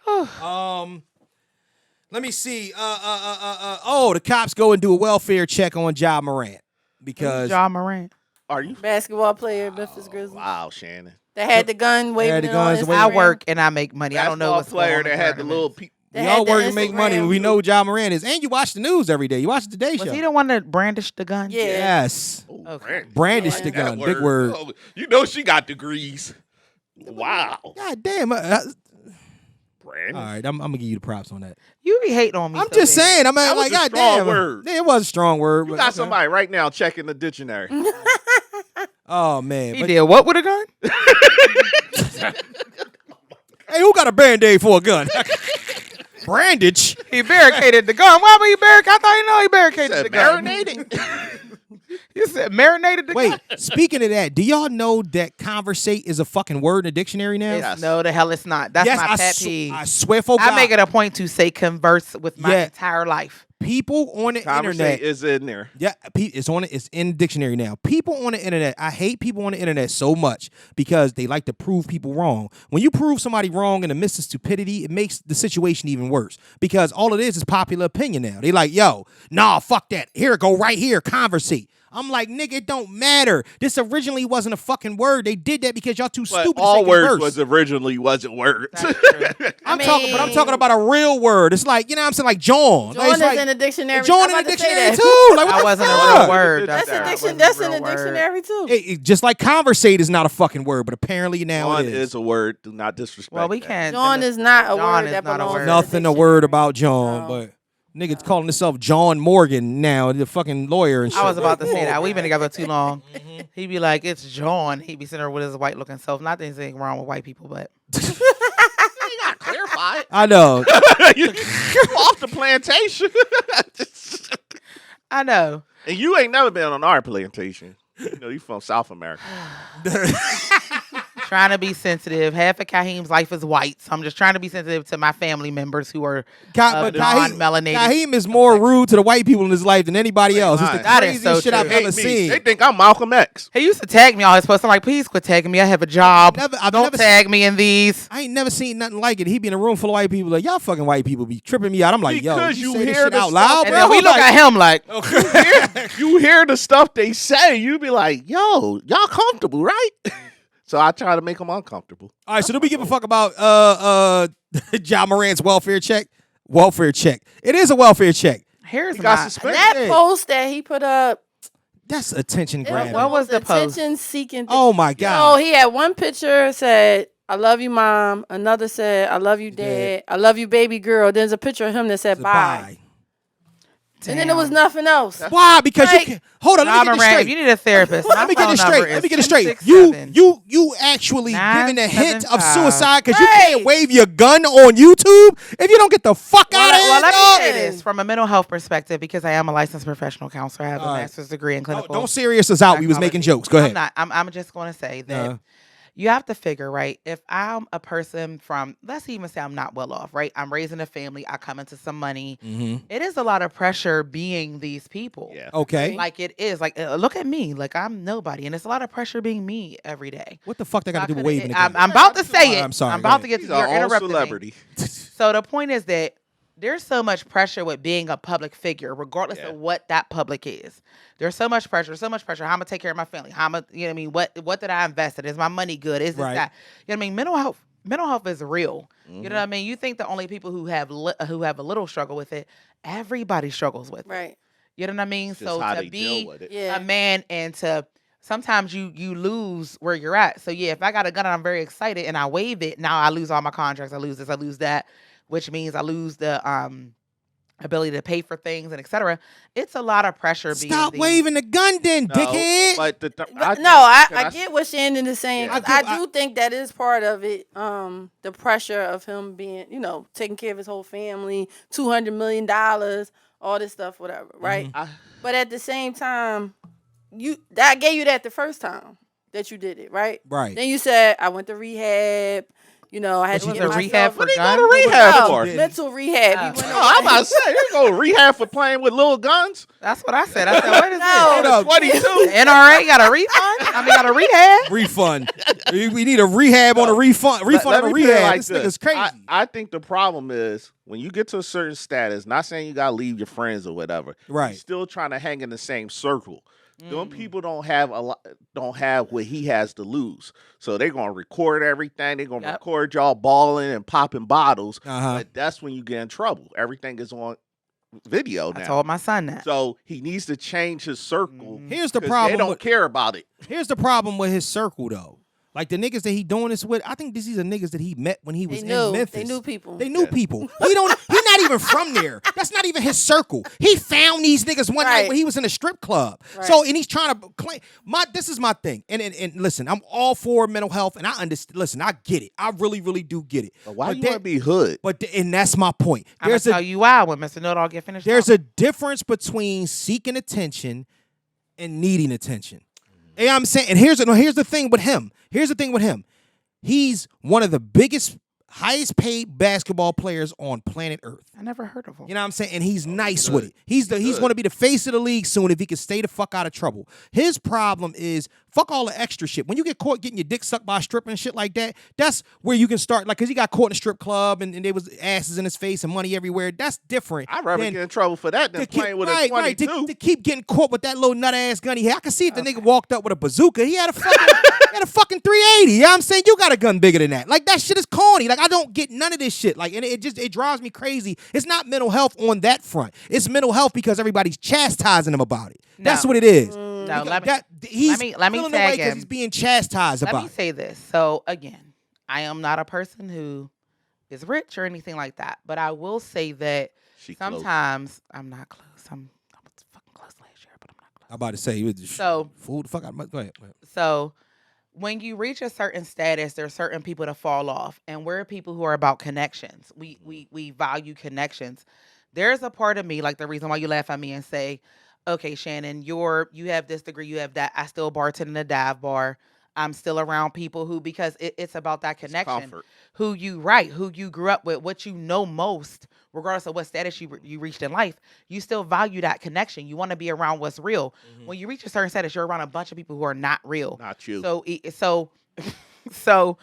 Let me see. Oh, the cops go and do a welfare check on Ja Morant because John Morant. Are you? Basketball player, Memphis Grizzlies. Wow, Shannon. They had the gun waving the it on guns Instagram. waving. I work and I make money. I don't know Basketball what's player going on that had the little. They we had all the work and make money. Instagram. We know who Ja Morant is, and you watch the news every day. You watch the Today Show. Was he the one that brandished the gun? Yeah. Yes, Okay. brandish Yeah. the gun. That Big word. Oh, you know she got degrees. Wow. God damn. Brandon. All right, I'm gonna give you the props on that. You be hating on me. I'm so just bad. saying. I'm That was like, a God strong damn. word. Yeah, it was a strong word. You but got okay. somebody right now checking the dictionary. Oh man. He But- did what with a gun? hey, who got a Band-Aid for a gun? Brandage. He barricaded the gun. Why would he barricade? I thought you know he barricaded Said the gun. marinating. You said marinated the Wait, gun. speaking of that, do y'all know that conversate is a fucking word in the dictionary now? Yes. No, the hell it's not. That's Yes, my I, pet peeve. I swear for God. I make it a point to say converse with my Yeah. entire life. People on the Conversate internet. is in there. Yeah, it's on it. It's in the dictionary now. People on the internet. I hate people on the internet so much because they like to prove people wrong. When you prove somebody wrong in the midst of stupidity, it makes the situation even worse because all it is popular opinion now. They like, yo, nah, fuck that. Here it go right here. Conversate. I'm like, nigga, it don't matter. This originally wasn't a fucking word. They did that because y'all too But stupid. all to say words converse. was originally wasn't words. That's true. I'm talking about a real word. It's like, you know what I'm saying, like John. John It's is like, in the dictionary. John I'm in the about to say dictionary that. too. Like, what That the wasn't fuck? a real word. That's That a wasn't that's a in the real word. dictionary too. Just like conversate is not a fucking word, but apparently now One it is a word. Do not disrespect. Well, we that. can't. John is not a John word is that not a belongs word. in the nothing a dictionary. word about John, No. but niggas calling himself John Morgan now, the fucking lawyer and shit. I was about to say that. We've been together too long. He'd be like, it's John. He'd be sitting there with his white looking self. Not that there's anything wrong with white people, but You gotta clarify it. I know. You off the plantation. I know. And you ain't never been on our plantation. You know, you from South America. Trying to be sensitive. Half of Kaheem's life is white, so I'm just trying to be sensitive to my family members who are But non-melanated. Kaheem is more rude to the white people in his life than anybody else. It's the That is craziest so shit I've true. ever Hate me. seen. They think I'm Malcolm X. He used to tag me on his posts. I'm like, please quit tagging me. I have a job. I've Don't never tag me in these. I ain't never seen nothing like it. He be in a room full of white people like, y'all fucking white people be tripping me out. I'm like, yo, Because you you say this hear shit the out stuff loud, And bro? then we look at him like, You hear the stuff they say, you be like, yo, y'all comfortable, right? So I try to make them uncomfortable. All right, so do we give a fuck about Ja Morant's welfare check? Welfare check. It is a welfare check. here's He got my. suspended. That post that he put up. That's attention it grabbing. What was the post? attention seeking? Oh my Oh, god. he had one picture said I love you, mom. Another said, I love you, dad. I love you, baby girl. There's a picture of him that said, bye. And then there was nothing else. Why? Because Like, you can hold on. Let me get this If straight. you need a therapist, Let me get this straight. Let me get it straight. You actually giving a hint of 975. suicide because you Right. can't wave your gun on YouTube if you don't get the fuck out of here. Well, let dog. me say this from a mental health perspective because I am a licensed professional counselor. I have a master's degree in clinical. Don't serious us out. We was making jokes. Go ahead. I'm just going to say that you have to figure, right? If I'm a person from, let's even say I'm not well off, right? I'm raising a family. I come into some money. It is a lot of pressure being these people. Yeah. Okay. Like it is. Like, look at me. Like I'm nobody. And it's a lot of pressure being me every day. What the fuck they got to do with waving the I'm gun? about to say it. I'm sorry. I'm Go about to ahead. get He's to your our own interrupting me. celebrity. So the point is that there's so much pressure with being a public figure, regardless of what that public is. There's so much pressure. How I'm gonna take care of my family. How I'm gonna, you know what I mean? What did I invest in? Is my money good? Is this that? You know what I mean? Mental health is real. You know what I mean? You think the only people who have a little struggle with it, everybody struggles with it. Right. You know what I mean? Just So how to they be deal with it. Yeah. a man and to sometimes you lose where you're at. So yeah, if I got a gun and I'm very excited and I wave it, now I lose all my contracts. I lose this, I lose that, which means I lose the ability to pay for things and etc. It's a lot of pressure. Stop waving the gun then, dickhead. But I get what Shannon is saying. Yeah. 'Cause I do think that is part of it. The pressure of him being, taking care of his whole family, $200 million, all this stuff, whatever, right? But at the same time, I gave you that the first time that you did it, right? Right. Then you said I went to rehab. I had to get myself. rehab for What he guns? go to rehab for? Mental rehab. He went I'm about to say, you go rehab for playing with little guns? That's what I said. I said, what is No. this? 22. The NRA got a refund? Got a rehab? Refund. We need a rehab on a refund. Refund Let on a me put it rehab. like This nigga's crazy. I think the problem is when you get to a certain status, not saying you got to leave your friends or whatever. Right. You're still trying to hang in the same circle. Them people don't have what he has to lose. So they're gonna record everything. They're gonna record y'all balling and popping bottles. But that's when you get in trouble. Everything is on video now. I told my son that. So he needs to change his circle. Here's the 'cause problem. They don't care about it. Here's the problem with his circle, though. Like the niggas that he doing this with, I think these are niggas that he met when he was in Memphis. They knew people. They knew people. He's not even from there. That's not even his circle. He found these niggas one night when he was in a strip club. Right. So and he's trying to claim this is my thing. And listen, I'm all for mental health, and I understand. Listen, I get it. I really, really do get it. But why do you want to be hood? And that's my point. I'm gonna tell you why when Mr. Know-It-All get finished. There's a difference between seeking attention and needing attention. You know what I'm saying? And here's the thing with him. He's one of the biggest, highest paid basketball players on planet Earth. I never heard of him. You know what I'm saying? And he's nice with it. He's going to be the face of the league soon if he can stay the fuck out of trouble. His problem is fuck all the extra shit. When you get caught getting your dick sucked by a stripper and shit like that, that's where you can start. Like, because he got caught in a strip club and there was asses in his face and money everywhere. That's different. I'd rather get in trouble for that than playing with a 22. To keep getting caught with that little nut ass gun he had. I can see if the nigga walked up with a bazooka. He had a fucking 380. You know what I'm saying? You got a gun bigger than that. Like, that shit is corny. Like, I don't get none of this shit. Like, and it drives me crazy. It's not mental health on that front. It's mental health because everybody's chastising him about it. That's what it is. No, He's let me feeling tag away because him. he's being chastised about Let me it. say this. So again, I am not a person who is rich or anything like that, but I will say that sometimes I'm not close. I was fucking close last year, but I'm not close. I'm about to say, fool the fuck out of my. Go ahead. So when you reach a certain status, there are certain people to fall off, and we're people who are about connections. We value connections. There's a part of me, like the reason why you laugh at me and say, okay, Shannon, you have this degree, you have that. I still bartend in a dive bar. I'm still around people who, because it's about that connection, who you grew up with, what you know most, regardless of what status you reached in life, you still value that connection. You want to be around what's real. Mm-hmm. When you reach a certain status, you're around a bunch of people who are not real. Not you. So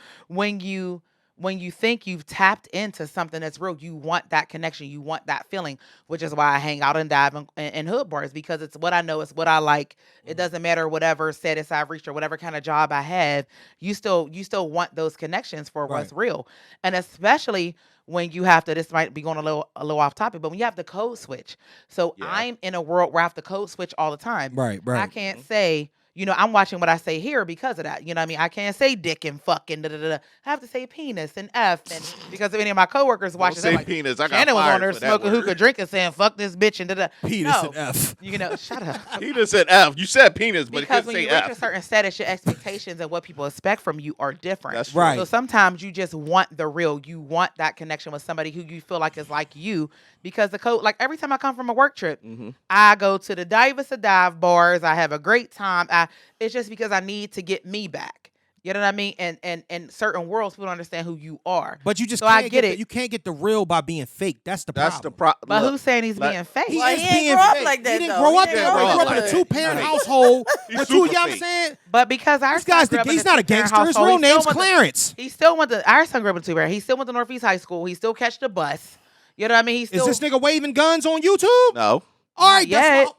when you think you've tapped into something that's real, you want that connection. You want that feeling, which is why I hang out and dive in hood bars, because it's what I know. It's what I like. It doesn't matter whatever status I've reached or whatever kind of job I have. You still want those connections for what's real. And especially when you have to, this might be going a little off topic, but when you have to code switch. So I'm in a world where I have to code switch all the time. Right. I can't say, You know, I'm watching what I say here because of that. You know what I mean? I can't say dick and fucking da-da-da-da. I have to say penis and F. And because if any of my coworkers watch it, say like, penis. I got Shannon was on there fired for that smoking word. hookah, drinking, saying fuck this bitch and da-da. Penis No. and F. You know, shut up. Penis said F. You said penis, but Because you when couldn't you say reach a F. certain status, your expectations and what people expect from you are different. That's true. Right. So sometimes you just want the real. You want that connection with somebody who you feel like is like you. Because the code, like every time I come from a work trip, I go to the dive bars. I have a great time. It's just because I need to get me back. You know what I mean? And certain worlds people don't understand who you are. But you just So can't I get it. You can't get the real by being fake. That's the problem. That's the problem. But who's saying he's being fake? He Well, is he ain't being grow up fake. like that, He didn't though. grow up He there. didn't He grow grew up up in a like two-parent that. household. He's With two, you know super what I'm fake. saying? But because our This guy's son grew up in he's a not a two-parent gangster. His household, real he still name's went to- Clarence. He still went to our son grew up in a two-parent. He still went to Northeast High School. He still catch the bus. You know what I mean? He still, Is this nigga waving guns on YouTube? No. All right, yet. that's all.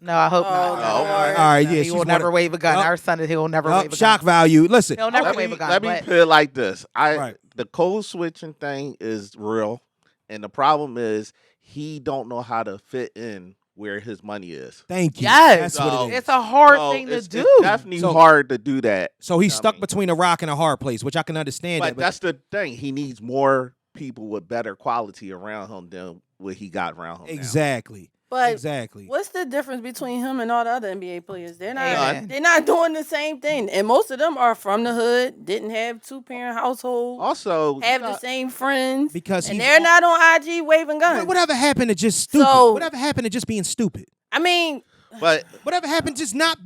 No, I hope Oh, not. no. All right, yeah, He she's will one never of- wave a gun. Yup. Our son, he will never Yup, wave a gun. shock value. Listen, He'll never Let wave me, a gun. let me but put it like this. Right. The code switching thing is real, and the problem is he don't know how to fit in where his money is. thank you. Yes. That's what it is. it's a hard So thing to it's do. definitely So- hard to do that. So he's I stuck mean- between a rock and a hard place, which I can understand. But that, that's the thing. He needs more people with better quality around him than what he got around him. now. exactly. But Exactly. what's the difference between him and all the other NBA players? They're not. None. They're not doing the same thing, and most of them are from the hood. Didn't have two-parent households. Also, Have the same friends. Because and he's they're not on IG waving guns. Whatever happened to just stupid? So- Whatever happened to just being stupid? I mean, but Whatever happened to just not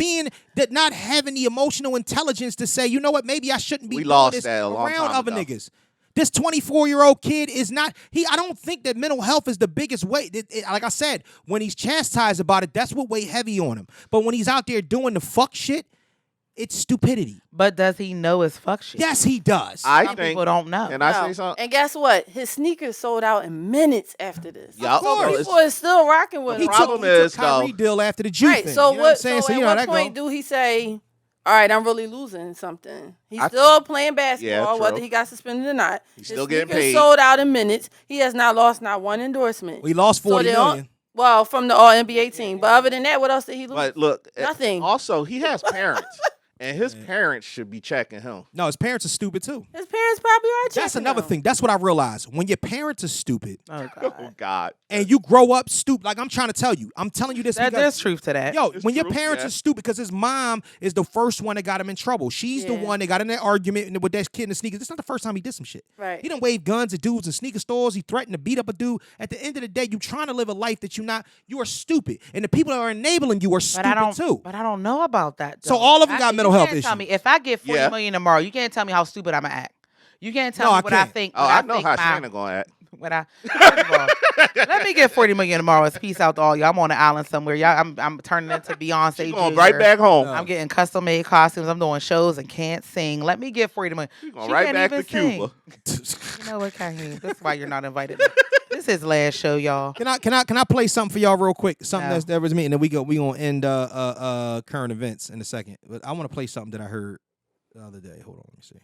having the emotional intelligence to say, you know what, maybe I shouldn't be We doing lost this that a long around time other ago. niggas. This 24-year-old kid is not. I don't think that mental health is the biggest weight. Like I said, when he's chastised about it, that's what weigh heavy on him. But when he's out there doing the fuck shit, it's stupidity. But does he know his fuck shit? Yes, he does. I Some think people don't know. Can I no. say something? And guess what? His sneakers sold out in minutes after this. Yeah, Of course. People are still rocking with he him. problem took is, Kyrie though- deal after the Jew Right. thing. So You know what I'm what? saying? So you at know what that point go. do he say, "All right, I'm really losing something"? He's I- still playing basketball, true. whether he got suspended or not. He's His still getting sneakers paid. Sold out in minutes. He has not lost not one endorsement. We lost So 40 they all- million. Well, from the All NBA team, but other than that, what else did he lose? But look, Nothing. Also, he has parents, and his parents should be checking him. No, his parents are stupid too. His parents probably are. That's checking another him. thing. That's what I realized. When your parents are stupid Oh, Oh God. God. and you grow up stupid, like I'm trying to tell you, I'm telling you this There's because truth to that. yo, It's when your true, parents yeah. are stupid, because his mom is the first one that got him in trouble. She's the Yeah. one that got in that argument with that kid in the sneakers. It's not the first time he did some shit. Right. He done waved guns at dudes in sneaker stores. He threatened to beat up a dude. At the end of the day, you trying to live a life that you are stupid, and the people that are enabling you are But stupid I don't. too. But I don't know about that. So though. all of them got you mental health can't Tell issues. me if I get 40 Yeah. million tomorrow, you can't tell me how stupid I'm gonna act. You can't tell No, me I what I can't. think. Oh, what I know think how my- Shannon going at. When first of all, let me get 40 million tomorrow. It's peace out to all y'all. I'm on an island somewhere. Y'all, I'm turning into Beyonce. She going Jr. right back home. I'm getting custom made costumes. I'm doing shows and can't sing. Let me get 40 million. She going She right can't back even to sing. Cuba. You know what, Kaheem? This is why you're not invited. This is his last show, y'all. Can I play something for y'all real quick? Something No. that was me, and then we gonna end current events in a second. But I want to play something that I heard the other day. Hold on, let me see.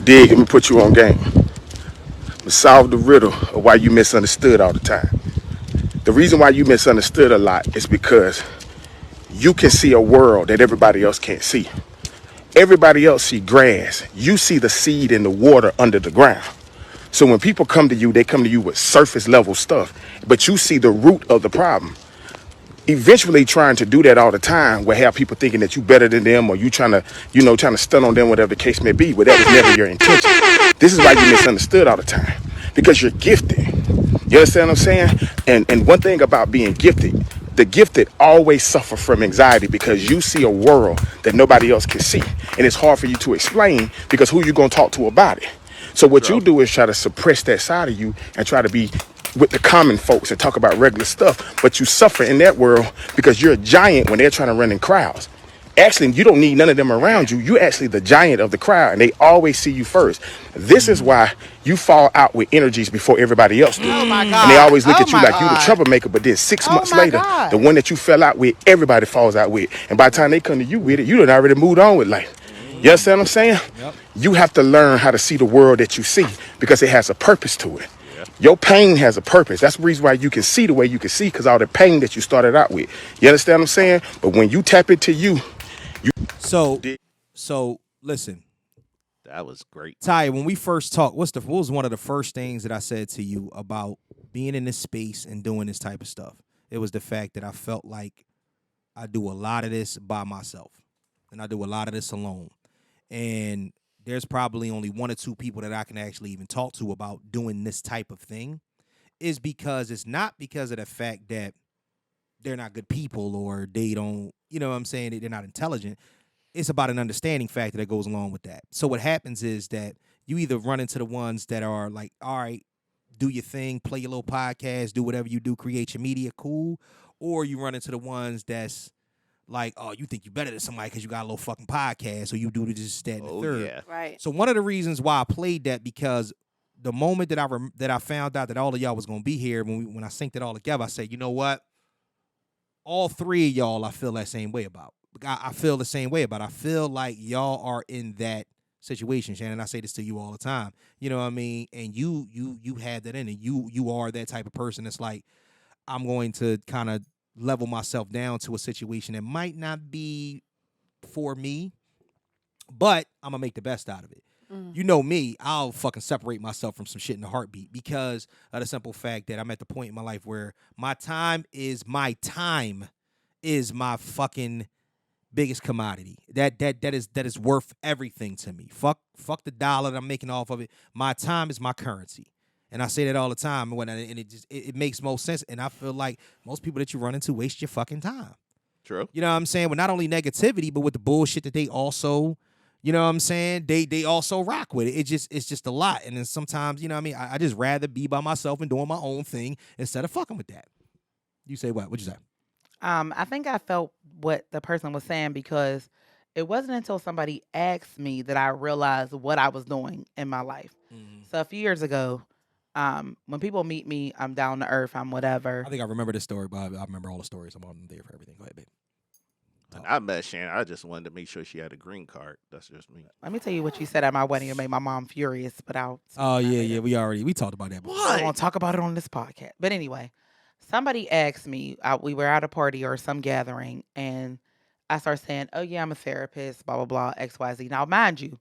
Dig, let me put you on game. But solve the riddle of why you misunderstood all the time. The reason why you misunderstood a lot is because you can see a world that everybody else can't see. Everybody else see grass. You see the seed in the water under the ground. So when people come to you, they come to you with surface level stuff, but you see the root of the problem. Eventually trying to do that all the time will have people thinking that you better than them, or you trying to stun on them, whatever the case may be, but that was never your intention. This is why you misunderstood all the time, because you're gifted. You understand what I'm saying? And one thing about being gifted, the gifted always suffer from anxiety because you see a world that nobody else can see. And it's hard for you to explain because who you going to talk to about it? So what you do is try to suppress that side of you and try to be with the common folks and talk about regular stuff, but you suffer in that world because you're a giant when they're trying to run in crowds. Actually, you don't need none of them around you. You're actually the giant of the crowd, and they always see you first. This is why you fall out with energies before everybody else do. Oh my God. And they always look Oh at you my like you the God. troublemaker, but then 6 Oh months my later, God. the one that you fell out with, everybody falls out with. And by the time they come to you with it, you done already moved on with life. You understand what I'm saying? Yep. You have to learn how to see the world that you see because it has a purpose to it. Your pain has a purpose. That's the reason why you can see the way you can see, because all the pain that you started out with. You understand what I'm saying? But when you tap into you, So listen, That was great. Tya, when we first talked, what was one of the first things that I said to you about being in this space and doing this type of stuff? It was the fact that I felt like I do a lot of this by myself, and I do a lot of this alone. And there's probably only one or two people that I can actually even talk to about doing this type of thing. Is because it's not because of the fact that they're not good people or they don't, you know what I'm saying, they're not intelligent. It's about an understanding factor that goes along with that. So what happens is that you either run into the ones that are like, all right, do your thing, play your little podcast, do whatever you do, create your media, cool. Or you run into the ones that's like, oh, you think you better than somebody because you got a little fucking podcast, so you do this, that, and the third. Yeah. Right. So one of the reasons why I played that, because the moment that I found out that all of y'all was gonna be here, when I synced it all together, I said, you know what? All three of y'all, I feel that same way about. I feel the same way about. I feel like y'all are in that situation, Shannon. I say this to you all the time. You know what I mean? And you have that in it. You are that type of person that's like, I'm going to kind of level myself down to a situation that might not be for me, but I'm gonna make the best out of it. You know me, I'll fucking separate myself from some shit in a heartbeat because of the simple fact that I'm at the point in my life where my time is my fucking biggest commodity. That is worth everything to me. Fuck the dollar that I'm making off of it. My time is my currency. And I say that all the time, and it makes most sense. And I feel like most people that you run into waste your fucking time. True. You know what I'm saying? With not only negativity, but with the bullshit that they also, you know what I'm saying? They also rock with it. It's just a lot. And then sometimes, you know what I mean? I just rather be by myself and doing my own thing instead of fucking with that. You say what? What'd you say? I think I felt what the person was saying because it wasn't until somebody asked me that I realized what I was doing in my life. So a few years ago, when people meet me, I'm down to earth, I'm whatever. I think I remember this story, but I remember all the stories. I'm on there for everything. Go ahead, babe. When I met Shannon, I just wanted to make sure she had a green card. That's just me. Let me tell you what you said at my wedding. It made my mom furious, but I'll. Oh yeah, we talked about that. I won't talk about it on this podcast. But anyway, somebody asked me, we were at a party or some gathering, and I started saying, oh yeah, I'm a therapist, blah, blah, blah, XYZ. Now, mind you,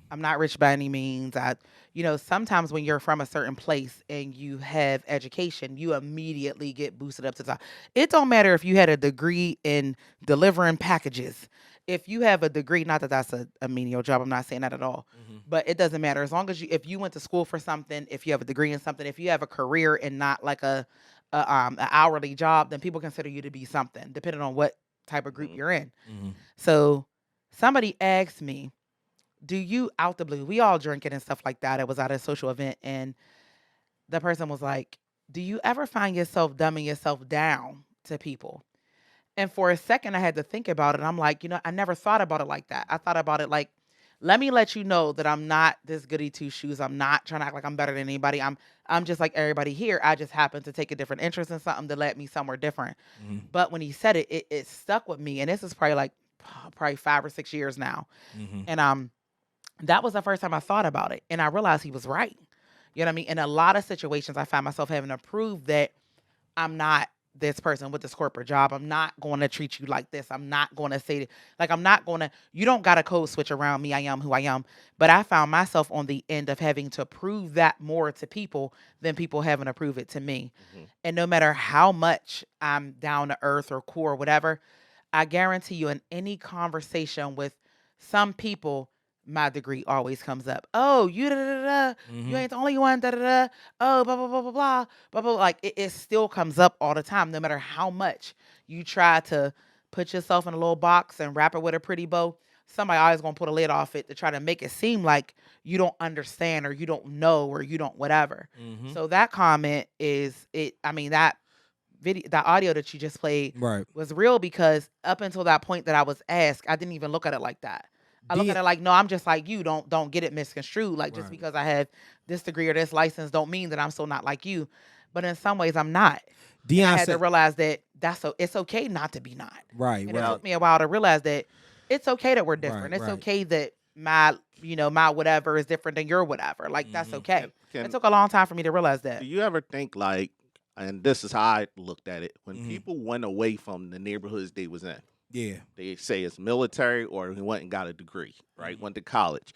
I'm not rich by any means. Sometimes when you're from a certain place and you have education, you immediately get boosted up to the top. It don't matter if you had a degree in delivering packages. If you have a degree, not that that's a menial job, I'm not saying that at all, but it doesn't matter. As long as if you went to school for something, if you have a degree in something, if you have a career and not like an hourly job, then people consider you to be something, depending on what type of group you're in. So somebody asked me, do you, out the blue, we all drinking and stuff like that. It was at a social event. And the person was like, do you ever find yourself dumbing yourself down to people? And for a second, I had to think about it. I'm like, I never thought about it like that. I thought about it like, let me let you know that I'm not this goody two shoes. I'm not trying to act like I'm better than anybody. I'm just like everybody here. I just happen to take a different interest in something that led me somewhere different. But when he said it, it stuck with me. And this is probably 5 or 6 years now. And that was the first time I thought about it. And I realized he was right. You know what I mean? In a lot of situations, I find myself having to prove that I'm not this person with this corporate job. I'm not going to treat you like this. I'm not going to say, you don't got a code switch around me. I am who I am. But I found myself on the end of having to prove that more to people than people having to prove it to me. And no matter how much I'm down to earth or cool or whatever, I guarantee you in any conversation with some people, my degree always comes up. Oh, you da-da-da-da. You ain't the only one, da-da-da. Oh, blah, blah, blah, blah, blah, blah, blah. Like, it still comes up all the time, no matter how much you try to put yourself in a little box and wrap it with a pretty bow. Somebody always going to put a lid off it to try to make it seem like you don't understand or you don't know or you don't whatever. So that comment that video, that audio that you just played was real because up until that point that I was asked, I didn't even look at it like that. I look at it like, no, I'm just like you. Don't get it misconstrued. Like just because I have this degree or this license don't mean that I'm still not like you. But in some ways I'm not. I had to realize that it's okay not to be not. Right. And it took me a while to realize that it's okay that we're different. It's okay that my whatever is different than your whatever. Like that's okay. Can- It took a long time for me to realize that. Do you ever think like, and this is how I looked at it, when people went away from the neighborhoods they was in, they say it's military or he went and got a degree, right? Went to college.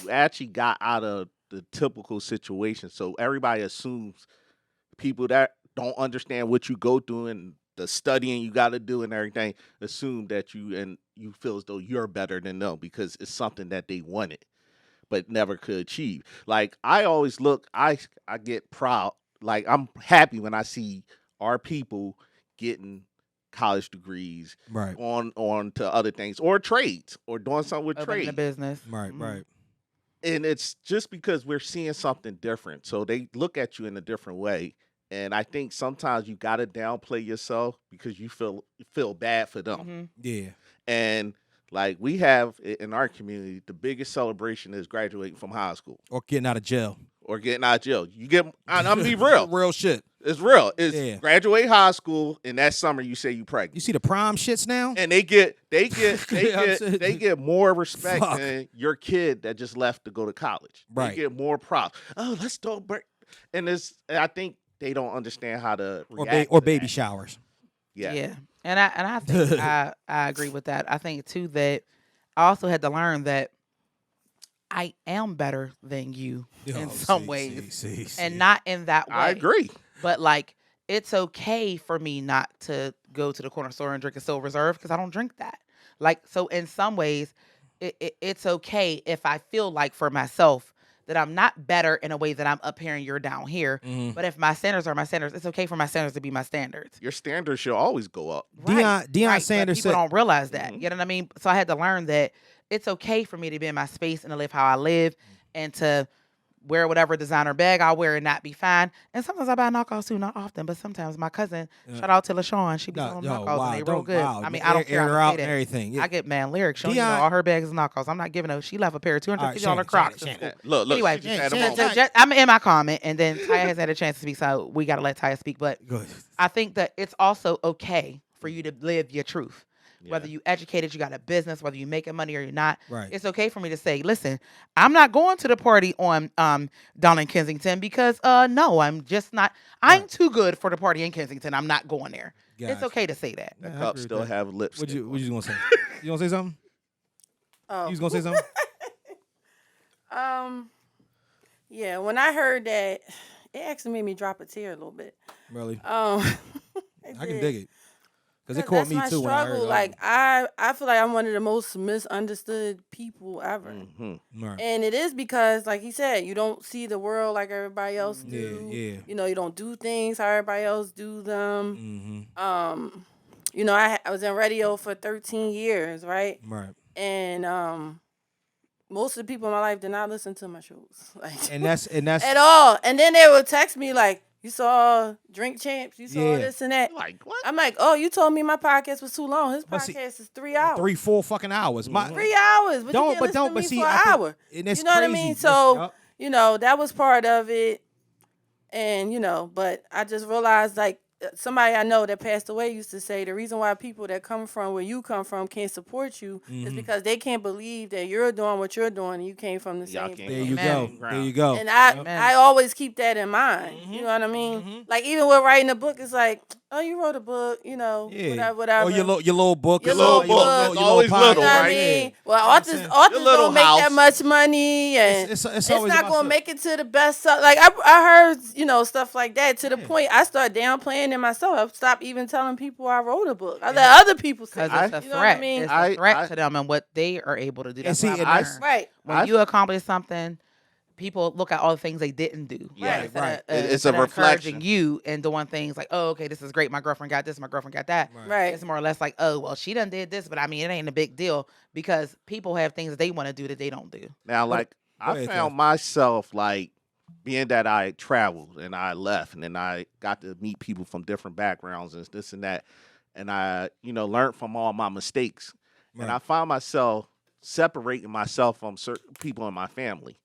You actually got out of the typical situation. So everybody assumes people that don't understand what you go through and the studying you got to do and everything, assume that you feel as though you're better than them because it's something that they wanted but never could achieve. Like I always look, I get proud. Like I'm happy when I see our people getting college degrees, right, on to other things or trades or doing something with Opening trade. a business. right, right. And it's just because we're seeing something different. So they look at you in a different way. And I think sometimes you got to downplay yourself because you feel bad for them. Yeah. And like we have in our community, the biggest celebration is graduating from high school Or getting out of jail. You get, I'm gonna be real. Real shit. It's real. It's graduate high school, and that summer you say you pregnant. You see the prom shits now? And they get more respect than your kid that just left to go to college. Right. They get more props. Oh, let's go. And I think they don't understand how to react or to baby that. showers. Yeah. And I think I agree with that. I think too that I also had to learn that I am better than you in some ways, and not in that way. I agree. But like, it's okay for me not to go to the corner store and drink a Silver Reserve because I don't drink that. Like, so in some ways, it's okay if I feel like for myself that I'm not better in a way that I'm up here and you're down here. But if my standards are my standards, it's okay for my standards to be my standards. Your standards should always go up. Deion Sanders people said, don't realize that. You know what I mean? So I had to learn that it's okay for me to be in my space and to live how I live and to wear whatever designer bag I wear and not be fine. And sometimes I buy knockoffs too, not often, but sometimes my cousin, shout out to LaShawn, she be selling knockoffs and they real good. I mean, I don't care how to say that. Everything. Yeah. I get lyrics. She all her bags is knockoffs. I'm not giving her. She left a pair of $250 Crocs. Look. Anyway, she just had them on. I'm in my comment, and then Tya has had a chance to speak, so we got to let Tya speak. But I think that it's also okay for you to live your truth. Whether you educated, you got a business, whether you making money or you're not, it's okay for me to say, listen, I'm not going to the party on down in Kensington because no, I'm just not. I'm too good for the party in Kensington. I'm not going there. It's okay to say that. The cup still have lipstick. What you gonna say? You gonna say something? You was gonna say something? Yeah. When I heard that, it actually made me drop a tear a little bit. Really? I can dig it. Because it caught me that's too my when I heard struggle. it. Like I feel like I'm one of the most misunderstood people ever. Right. And it is because, like he said, you don't see the world like everybody else do. Yeah. You know, you don't do things how everybody else do them. You know, I was in radio for 13 years, right? Right. And most of the people in my life did not listen to my shows. Like And that's at all. And then they would text me like, you saw Drink Champs, you saw this and that. Like, what? I'm like, oh, you told me my podcast was too long. His But see, podcast is 3 hours. 3-4 fucking hours. 3 hours. But you can't listen to me for an hour. And it's you know what I crazy. mean? So, you know, that was part of it. And, you know, but I just realized, like, somebody I know that passed away used to say the reason why people that come from where you come from can't support you is because they can't believe that you're doing what you're doing and you came from the same There place. you go. There you go. And I always keep that in mind. You know what I mean? Like, even with writing a book, it's like, oh, you wrote a book, you know, whatever. Or your little book. Your little book. It's always little, You know what I right? mean? Well, authors don't make that much money, and It's it's always not about going to make it to the best. Like, I heard, you know, stuff like that to the point I started downplaying it myself. I stopped even telling people I wrote a book. I let other people say Because it. it's a You know threat. what I mean? It's a threat to them and what they are able to do. That's see, what and I that's- learned. Right. When you accomplish something, people look at all the things they didn't do. Yeah, right. It's a Instead of reflection. encouraging you and doing things like, oh, okay, this is great. My girlfriend got this. My girlfriend got that. Right. It's more or less like, oh, well, she done did this, but I mean, it ain't a big deal because people have things that they want to do that they don't do. Now, like, Go I ahead, found myself, like, being that I traveled and I left and then I got to meet people from different backgrounds and this and that. And I, you know, learned from all my mistakes. And I found myself separating myself from certain people in my family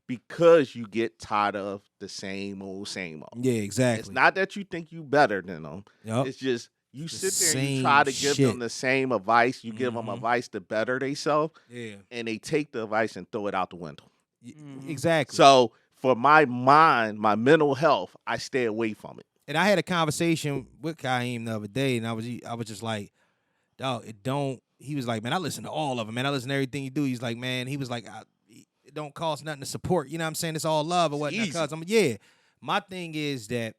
because you get tired of the same old, same old. Yeah, exactly. It's not that you think you better than them. Yep. It's just You sit there and you try to give them the same advice. You give them advice to better themselves. Yeah. And they take the advice and throw it out the window. Exactly. So for my mind, my mental health, I stay away from it. And I had a conversation with Kaheem the other day, and I was just like, dog, it don't. He was like, man, I listen to all of them, man. I listen to everything you do. He's like, man, he was like, it don't cost nothing to support. You know what I'm saying? It's all love or whatnot. Cause my thing is that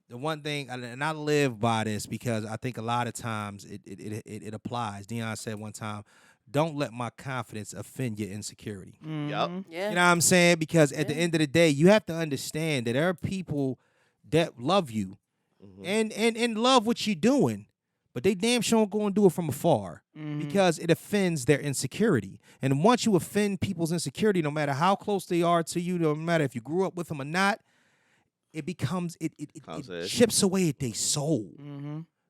the one thing, and I live by this because I think a lot of times it applies. Deion said one time, don't let my confidence offend your insecurity. Yep. Yeah. You know what I'm saying? Because at the end of the day, you have to understand that there are people that love you and love what you're doing, but they damn sure ain't going to do it from afar because it offends their insecurity. And once you offend people's insecurity, no matter how close they are to you, no matter if you grew up with them or not, it becomes, it chips away at their soul.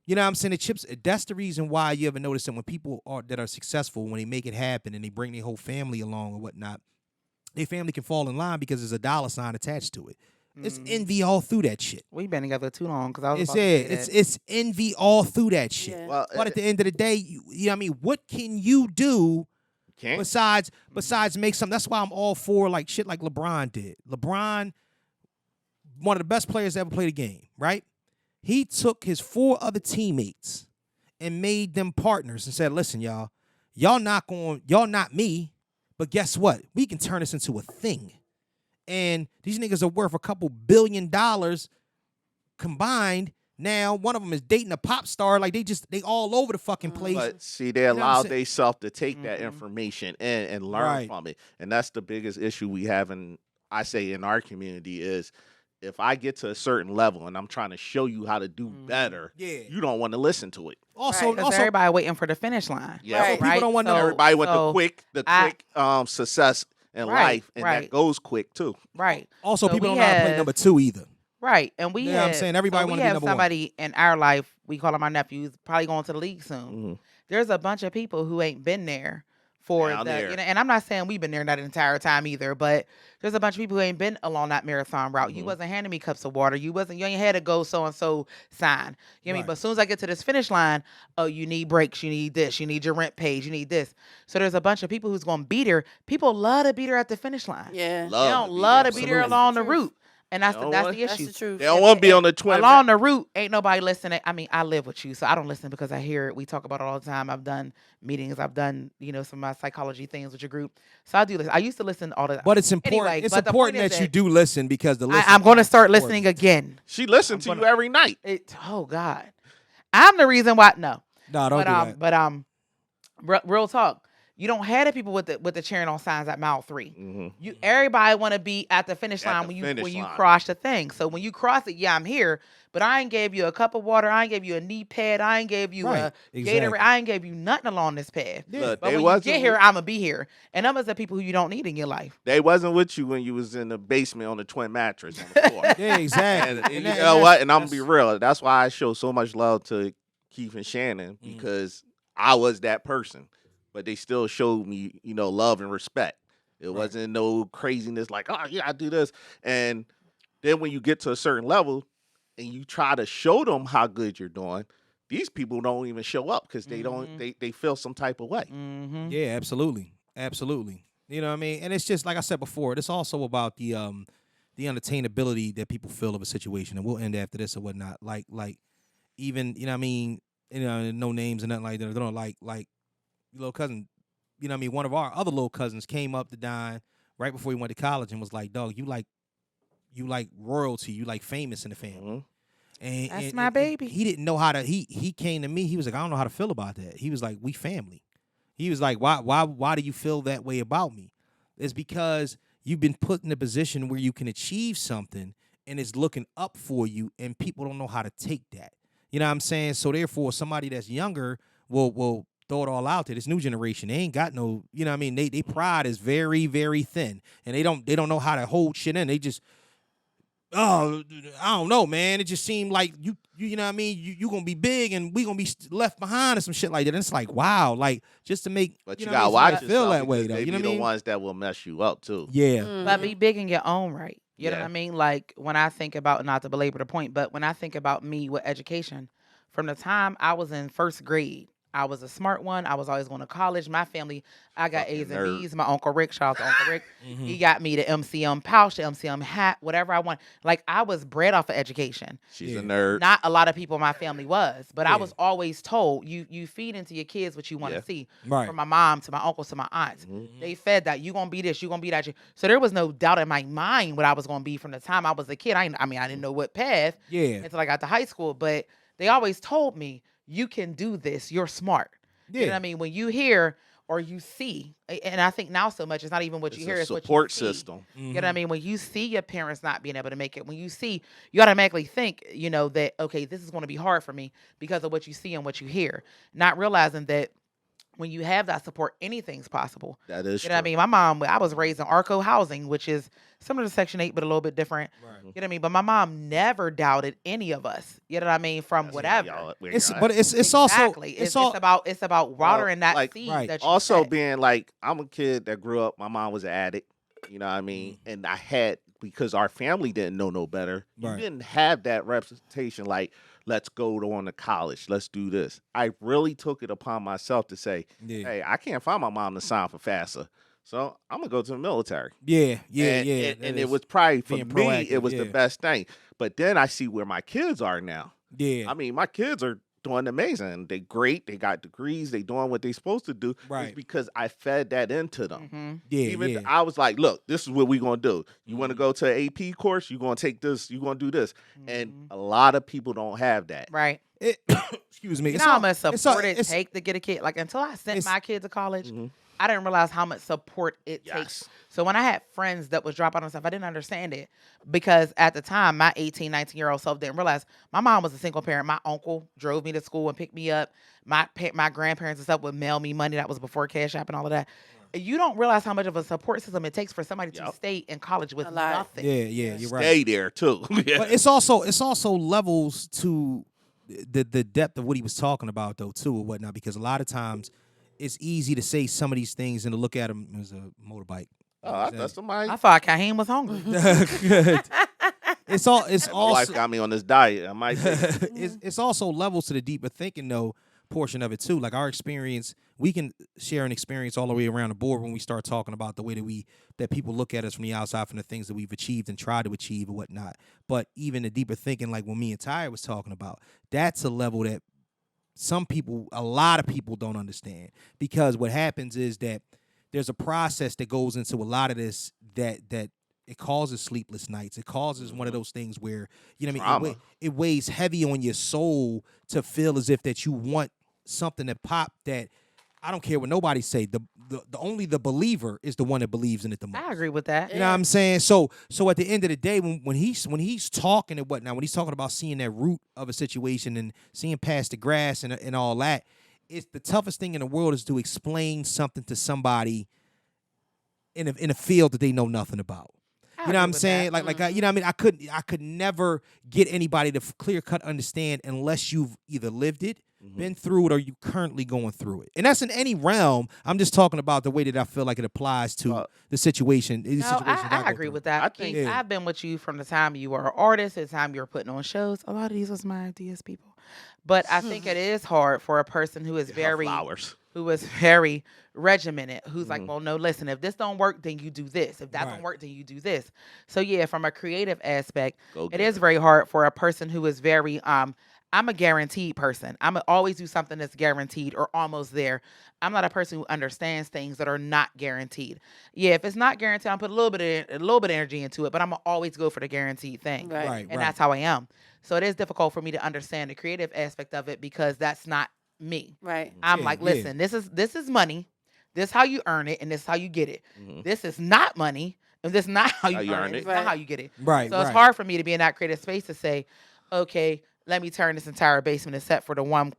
You know what I'm saying? It chips. That's the reason why you ever notice that when people that are successful, when they make it happen and they bring their whole family along or whatnot, their family can fall in line because there's a dollar sign attached to it. It's envy all through that shit. We've been together too long because I was it's envy all through that shit. Yeah. Well, but at the end of the day, you know what I mean? What can you do besides make something? That's why I'm all for like shit like LeBron did. LeBron, one of the best players to ever play the game, right? He took his 4 other teammates and made them partners and said, listen, y'all not me, but guess what? We can turn this into a thing. And these niggas are worth a couple $1 billion combined. Now, one of them is dating a pop star. Like, they all over the fucking place. But see, they allow themselves to take that information and learn from it. And that's the biggest issue we have in our community is if I get to a certain level and I'm trying to show you how to do better, you don't want to listen to it. Also, everybody waiting for the finish line. Yeah, right. People don't want to know. Everybody want the quick success in life, and that goes quick too. Right. Also, people don't know how to play number 2 either. Right. And we You know what I'm saying? Everybody want to be number 1. somebody in our life, we call him our nephew, probably going to the league soon. There's a bunch of people who ain't been there for and I'm not saying we've been there that entire time either, but there's a bunch of people who ain't been along that marathon route. You wasn't handing me cups of water. You ain't had to go so-and-so sign. You know what I mean? But as soon as I get to this finish line, oh, you need brakes, you need this, you need your rent paid, you need this. So there's a bunch of people who's going to beat her. People love to beat her at the finish line. Yeah. They don't love to beat her along the route. And that's the issue. That's the truth. They don't want to be on the twin. Along the route, ain't nobody listening. I mean, I live with you, so I don't listen because I hear it. We talk about it all the time. I've done meetings. I've done, some of my psychology things with your group. So I do listen. I used to listen all the time. But it's important. Anyway, it's but the important point that is you do listen because the I'm going to start listening again. She listens to you every night. Oh God, I'm the reason why. No, don't do that. But real talk. You don't have the people with the cheering on signs at mile 3. Everybody want to be at the finish line when you cross the thing. So when you cross it, I'm here, but I ain't gave you a cup of water. I ain't gave you a knee pad. I ain't gave you a Gatorade. I ain't gave you nothing along this path. Yeah. But when you get here, I'm gonna be here. And them is the people who you don't need in your life. They wasn't with you when you was in the basement on the twin mattress on the floor. Yeah, exactly. And you know what? And I'm gonna be real. That's why I show so much love to Keith and Shannon because I was that person. But they still showed me, love and respect. It wasn't no craziness like, oh, yeah, I do this. And then when you get to a certain level and you try to show them how good you're doing, these people don't even show up because they don't. They feel some type of way. Yeah, absolutely. Absolutely. You know what I mean? And it's just, like I said before, it's also about the unattainability that people feel of a situation. And we'll end after this or whatnot. Like even, no names and nothing like that. They don't like little cousin, one of our other little cousins came up to Don right before he went to college and was like, dog, you like royalty, you like famous in the family. And that's my baby. He didn't know how to, he came to me, he was like, I don't know how to feel about that. He was like, we family. He was like, why do you feel that way about me? It's because you've been put in a position where you can achieve something and it's looking up for you and people don't know how to take that. You know what I'm saying? So therefore, somebody that's younger will throw it all out there. This new generation, they ain't got no, they pride is very, very thin. And they don't know how to hold shit in. They just, I don't know, man. It just seemed like you gonna be big and we gonna be left behind or some shit like that. And it's like, wow, like just to make, but you gotta watch feel that way though. They you know be what I mean? The ones that will mess you up too. Yeah. But be big in your own right. You know what I mean? Like when I think about, not to belabor the point, but when I think about me with education, from the time I was in first grade, I was a smart one. I was always going to college. My family, I got Fucking A's and nerd. B's. My Uncle Rick, shout out to Uncle Rick. He got me the MCM pouch, the MCM hat, whatever I want. Like, I was bred off of education. She's a nerd. Not a lot of people in my family was, but I Yeah. was always told you feed into your kids what you want to Yeah. see. Right. From my mom to my uncles to my aunts. They fed that you gonna be this, you gonna be that. So there was no doubt in my mind what I was gonna be from the time I was a kid. I didn't know what path until I got to high school, but they always told me you can do this. You're smart. You know what I mean? When you hear or you see, and I think now so much, it's not even what you hear, it's what you support see. system. You know what I mean? When you see your parents not being able to make it, when you see, you automatically think, that, okay, this is going to be hard for me because of what you see and what you hear. Not realizing that when you have that support, anything's possible. That is You know what I mean? My mom, I was raised in Arco housing, which is similar to Section 8, but a little bit different. Right. You know what I mean? But my mom never doubted any of us. You know what I mean? From whatever. It's also Exactly. It's about watering that like, seed right. that you Also plant. being like, I'm a kid that grew up, my mom was an addict, you know what I mean? And I had, because our family didn't know no better, Right. you didn't have that representation like, let's go on to college, let's do this. I really took it upon myself to say, hey, I can't find my mom to sign for FAFSA, so I'm going to go to the military. Yeah. And it was probably, for me, being proactive, it was the best thing. But then I see where my kids are now. Yeah. I mean, my kids are doing amazing. They great. They got degrees. They doing what they supposed to do. Right. It's because I fed that into them. Mm-hmm. Yeah. I was like, look, this is what we going to do. You want to go to an AP course? You're going to take this. You're going to do this. And a lot of people don't have that. Right. Excuse me. You It's know how all- much it's support all- it it's- take to get a kid? Like, until I sent it's- my kid to college, Mhm. I didn't realize how much support it Yes. takes. So when I had friends that was dropping out and stuff, I didn't understand it because at the time, my 18, 19-year-old self didn't realize my mom was a single parent. My uncle drove me to school and picked me up. My grandparents and stuff would mail me money. That was before Cash App and all of that. You don't realize how much of a support system it takes for somebody to Yep. stay in college with A lot. nothing. Yeah, you're right. Stay there too. Yeah. But it's also levels to the depth of what he was talking about though too or whatnot, because a lot of times it's easy to say some of these things and to look at him as a motorbike. Oh, I thought somebody. I thought Kaheem was hungry. Good. It's My wife also got me on this diet. I might take it. it's also levels to the deeper thinking though portion of it too. Like our experience, we can share an experience all the way around the board when we start talking about the way that people look at us from the outside, from the things that we've achieved and tried to achieve and whatnot. But even the deeper thinking, like when me and Tya was talking about, that's a level that a lot of people don't understand, because what happens is that there's a process that goes into a lot of this that it causes sleepless nights. It causes one of those things where, you know what I mean, it weighs heavy on your soul to feel as if that you want something to pop that I don't care what nobody say. The only the believer is the one that believes in it the most. I agree with that. You know what I'm saying? So at the end of the day, when he's talking and whatnot, when he's talking about seeing that root of a situation and seeing past the grass and all that, it's the toughest thing in the world is to explain something to somebody in a field that they know nothing about. You know what I'm saying? Like you know what I mean? I could never get anybody to clear cut understand unless you've either lived it, been through it, or you currently going through it. And that's in any realm. I'm just talking about the way that I feel like it applies to the situation. No, I agree with that. I think- Keith, I've been with you from the time you were an artist, to the time you were putting on shows. A lot of these was my ideas, people. But I think it is hard for a person who is Flowers. very regimented, who's like, well, no, listen, if this don't work, then you do this. If that Right. don't work, then you do this. So yeah, from a creative aspect, Go it get is it. very hard for a person who is very I'm a guaranteed person. I'm always do something that's guaranteed or almost there. I'm not a person who understands things that are not guaranteed. Yeah, if it's not guaranteed, I'll put a little bit of energy into it, but I'm gonna always go for the guaranteed thing. Right. And that's how I am. So it is difficult for me to understand the creative aspect of it because that's not me. Right. I'm Yeah, like, yeah. listen, this is money. This how you earn it, and this how you get it. This is not money, and this is not how you earn it. It's not Right. how you get it. Right. So it's hard for me to be in that creative space to say, okay, let me turn this entire basement except for the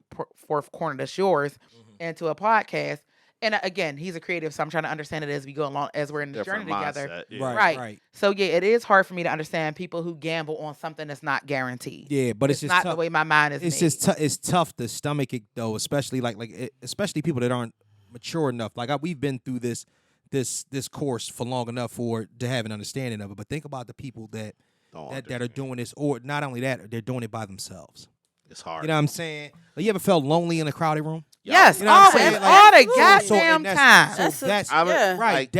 fourth corner that's yours into a podcast. And again, he's a creative, so I'm trying to understand it as we go along, as we're in the Different journey together. mindset, yeah. Right. So yeah, it is hard for me to understand people who gamble on something that's not guaranteed. Yeah, but it's just not tough. the way my mind is It's made. just it's tough to stomach it though, especially especially people that aren't mature enough. Like we've been through this course for long enough to have an understanding of it. But think about the people that are doing this, or not only that, they're doing it by themselves. It's hard. You know what I'm saying? Like, you ever felt lonely in a crowded room? Yes, You know what I'm always, saying? all the Absolutely. goddamn time. Right. Like-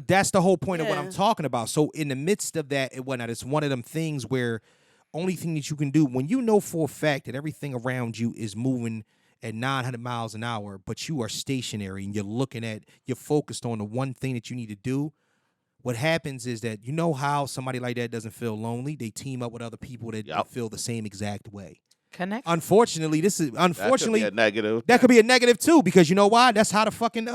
that's the whole point of what I'm Yeah. talking about. So in the midst of that and whatnot, it's one of them things where only thing that you can do when you know for a fact that everything around you is moving at 900 miles an hour, but you are stationary and you're focused on the one thing that you need to do. What happens is that you know how somebody like that doesn't feel lonely. They team up with other people that feel the same exact way. Connection. Unfortunately, That could be a negative. That could be a negative too, because you know why? That's how the fucking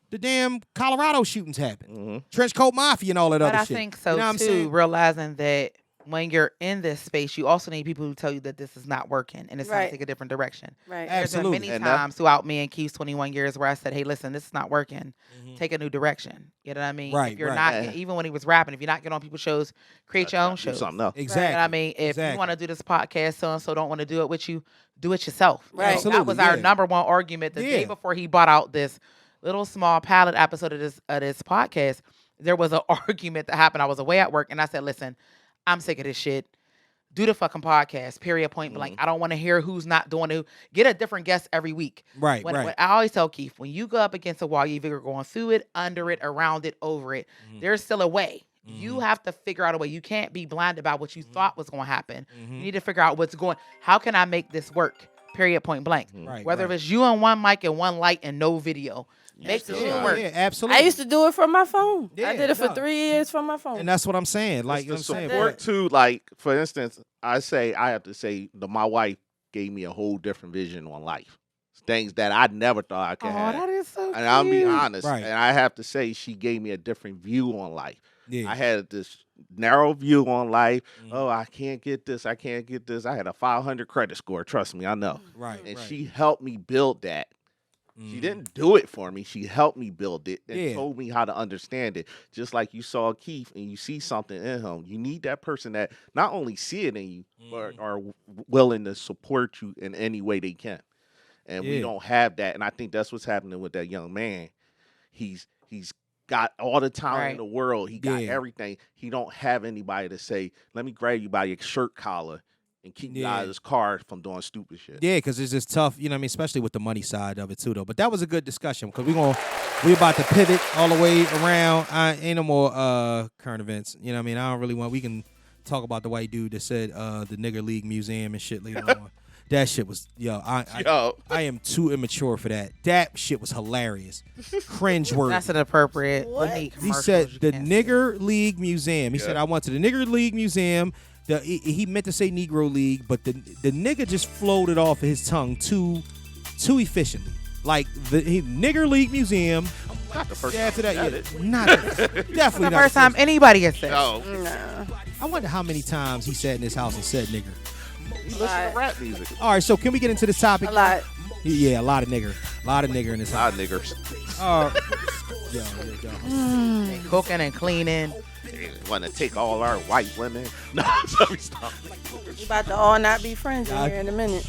the damn Colorado shootings happen. Trench coat mafia and all that But other I shit. think so You know what I'm too. saying? Realizing that when you're in this space, you also need people who tell you that this is not working and it's time Right. to take a different direction. Right. There's been Absolutely. many And times throughout me and Keith's 21 years where I said, "Hey, listen, this is not working. Take a new direction." You know what I mean? Right, If you're right. not, even when he was rapping, if you're not getting on people's shows, create your own Do shows. something else. Exactly. You know what I mean? If Exactly. you want to do this podcast, so and so don't want to do it with you, do it yourself. Right. Absolutely, That was our yeah. number one argument the day Yeah. before he bought out this little small pilot episode of this podcast. There was an argument that happened. I was away at work, and I said, "Listen, I'm sick of this shit. Do the fucking podcast. Period. Point blank. I don't want to hear who's not doing it. Get a different guest every week." Right, When right. I always tell Keith, when you go up against a wall, you're either going through it, under it, around it, over it. There's still a way. You have to figure out a way. You can't be blinded by what you thought was going to happen. You need to figure out what's going. How can I make this work? Period. Point blank. Right, Whether right. it's you on one mic and one light and no video, make the shit work. Yeah, absolutely. I used to do it from my phone. Yeah, I did it for no. 3 years from my phone. and that's what I'm saying. Like, you know the what I'm saying? support too. Like for instance, I have to say that my wife gave me a whole different vision on life. Things that I never thought I could Oh, have. that is so cute. And I'll be honest, Right. and I have to say she gave me a different view on life. Yeah. I had this narrow view on life. Mhm. Oh, I can't get this. I can't get this. I had a 500 credit score. Trust me, I know. Right. And right. she helped me build that. She Mhm. didn't do it for me. She helped me build it and Yeah. told me how to understand it. Just like you saw Keith and you see something in him. You need that person that not only see it in you, but are willing to support you in any way they can. And we Yeah. don't have that. And I think that's what's happening with that young man. He's got all the talent in Right. the world. He got Yeah. everything. He don't have anybody to say, let me grab you by your shirt collar and keep you out Yeah. of his car from doing stupid shit. Yeah, because it's just tough, you know what I mean, especially with the money side of it too, though. But that was a good discussion because we about to pivot all the way around. Ain't no more current events. You know what I mean? I don't really want. We can talk about the white dude that said the Nigger League Museum and shit later on. That shit was I am too immature for that. That shit was hilarious, cringeworthy. That's an appropriate. What? unique He commercial said you the can't Nigger League Museum. He said Yeah. I went to the Nigger League Museum. He meant to say Negro League, but the nigga just floated off of his tongue too efficiently. Like the Nigger League Museum. Not the first After time that, he yeah, said it. not definitely see. The not first time anybody has said. No. Nah. I wonder how many times he sat in his house and said nigger. He listen to rap music. All right, so can we get into this topic? A lot. Yeah, a lot of nigger in this A house. lot of niggers. Yo. Cooking and cleaning. They want to take all our white women. No, sorry, stop. We about to all not be friends in here in a minute.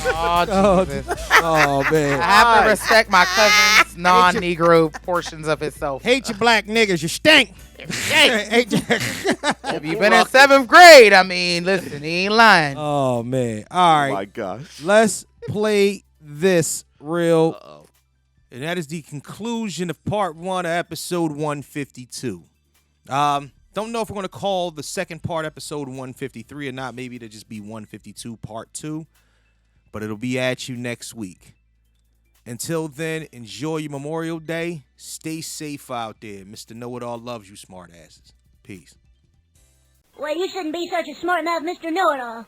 Oh, Jesus. Oh man. I have to respect my cousin's non-Negro portions of himself. Hate you black niggers, you stink. Hate you. If you've been in 7th grade, I mean, listen, he ain't lying. Oh man. All right. Oh my gosh. Let's play this real. Uh-oh. And that is the conclusion of part 1 of episode 152. Don't know if we're going to call the second part episode 153 or not. Maybe it'll just be 152 part 2. But it'll be at you next week. Until then, enjoy your Memorial Day. Stay safe out there. Mr. Know-It-All loves you, smart asses. Peace. Well, you shouldn't be such a smart mouth, Mr. Know-It-All.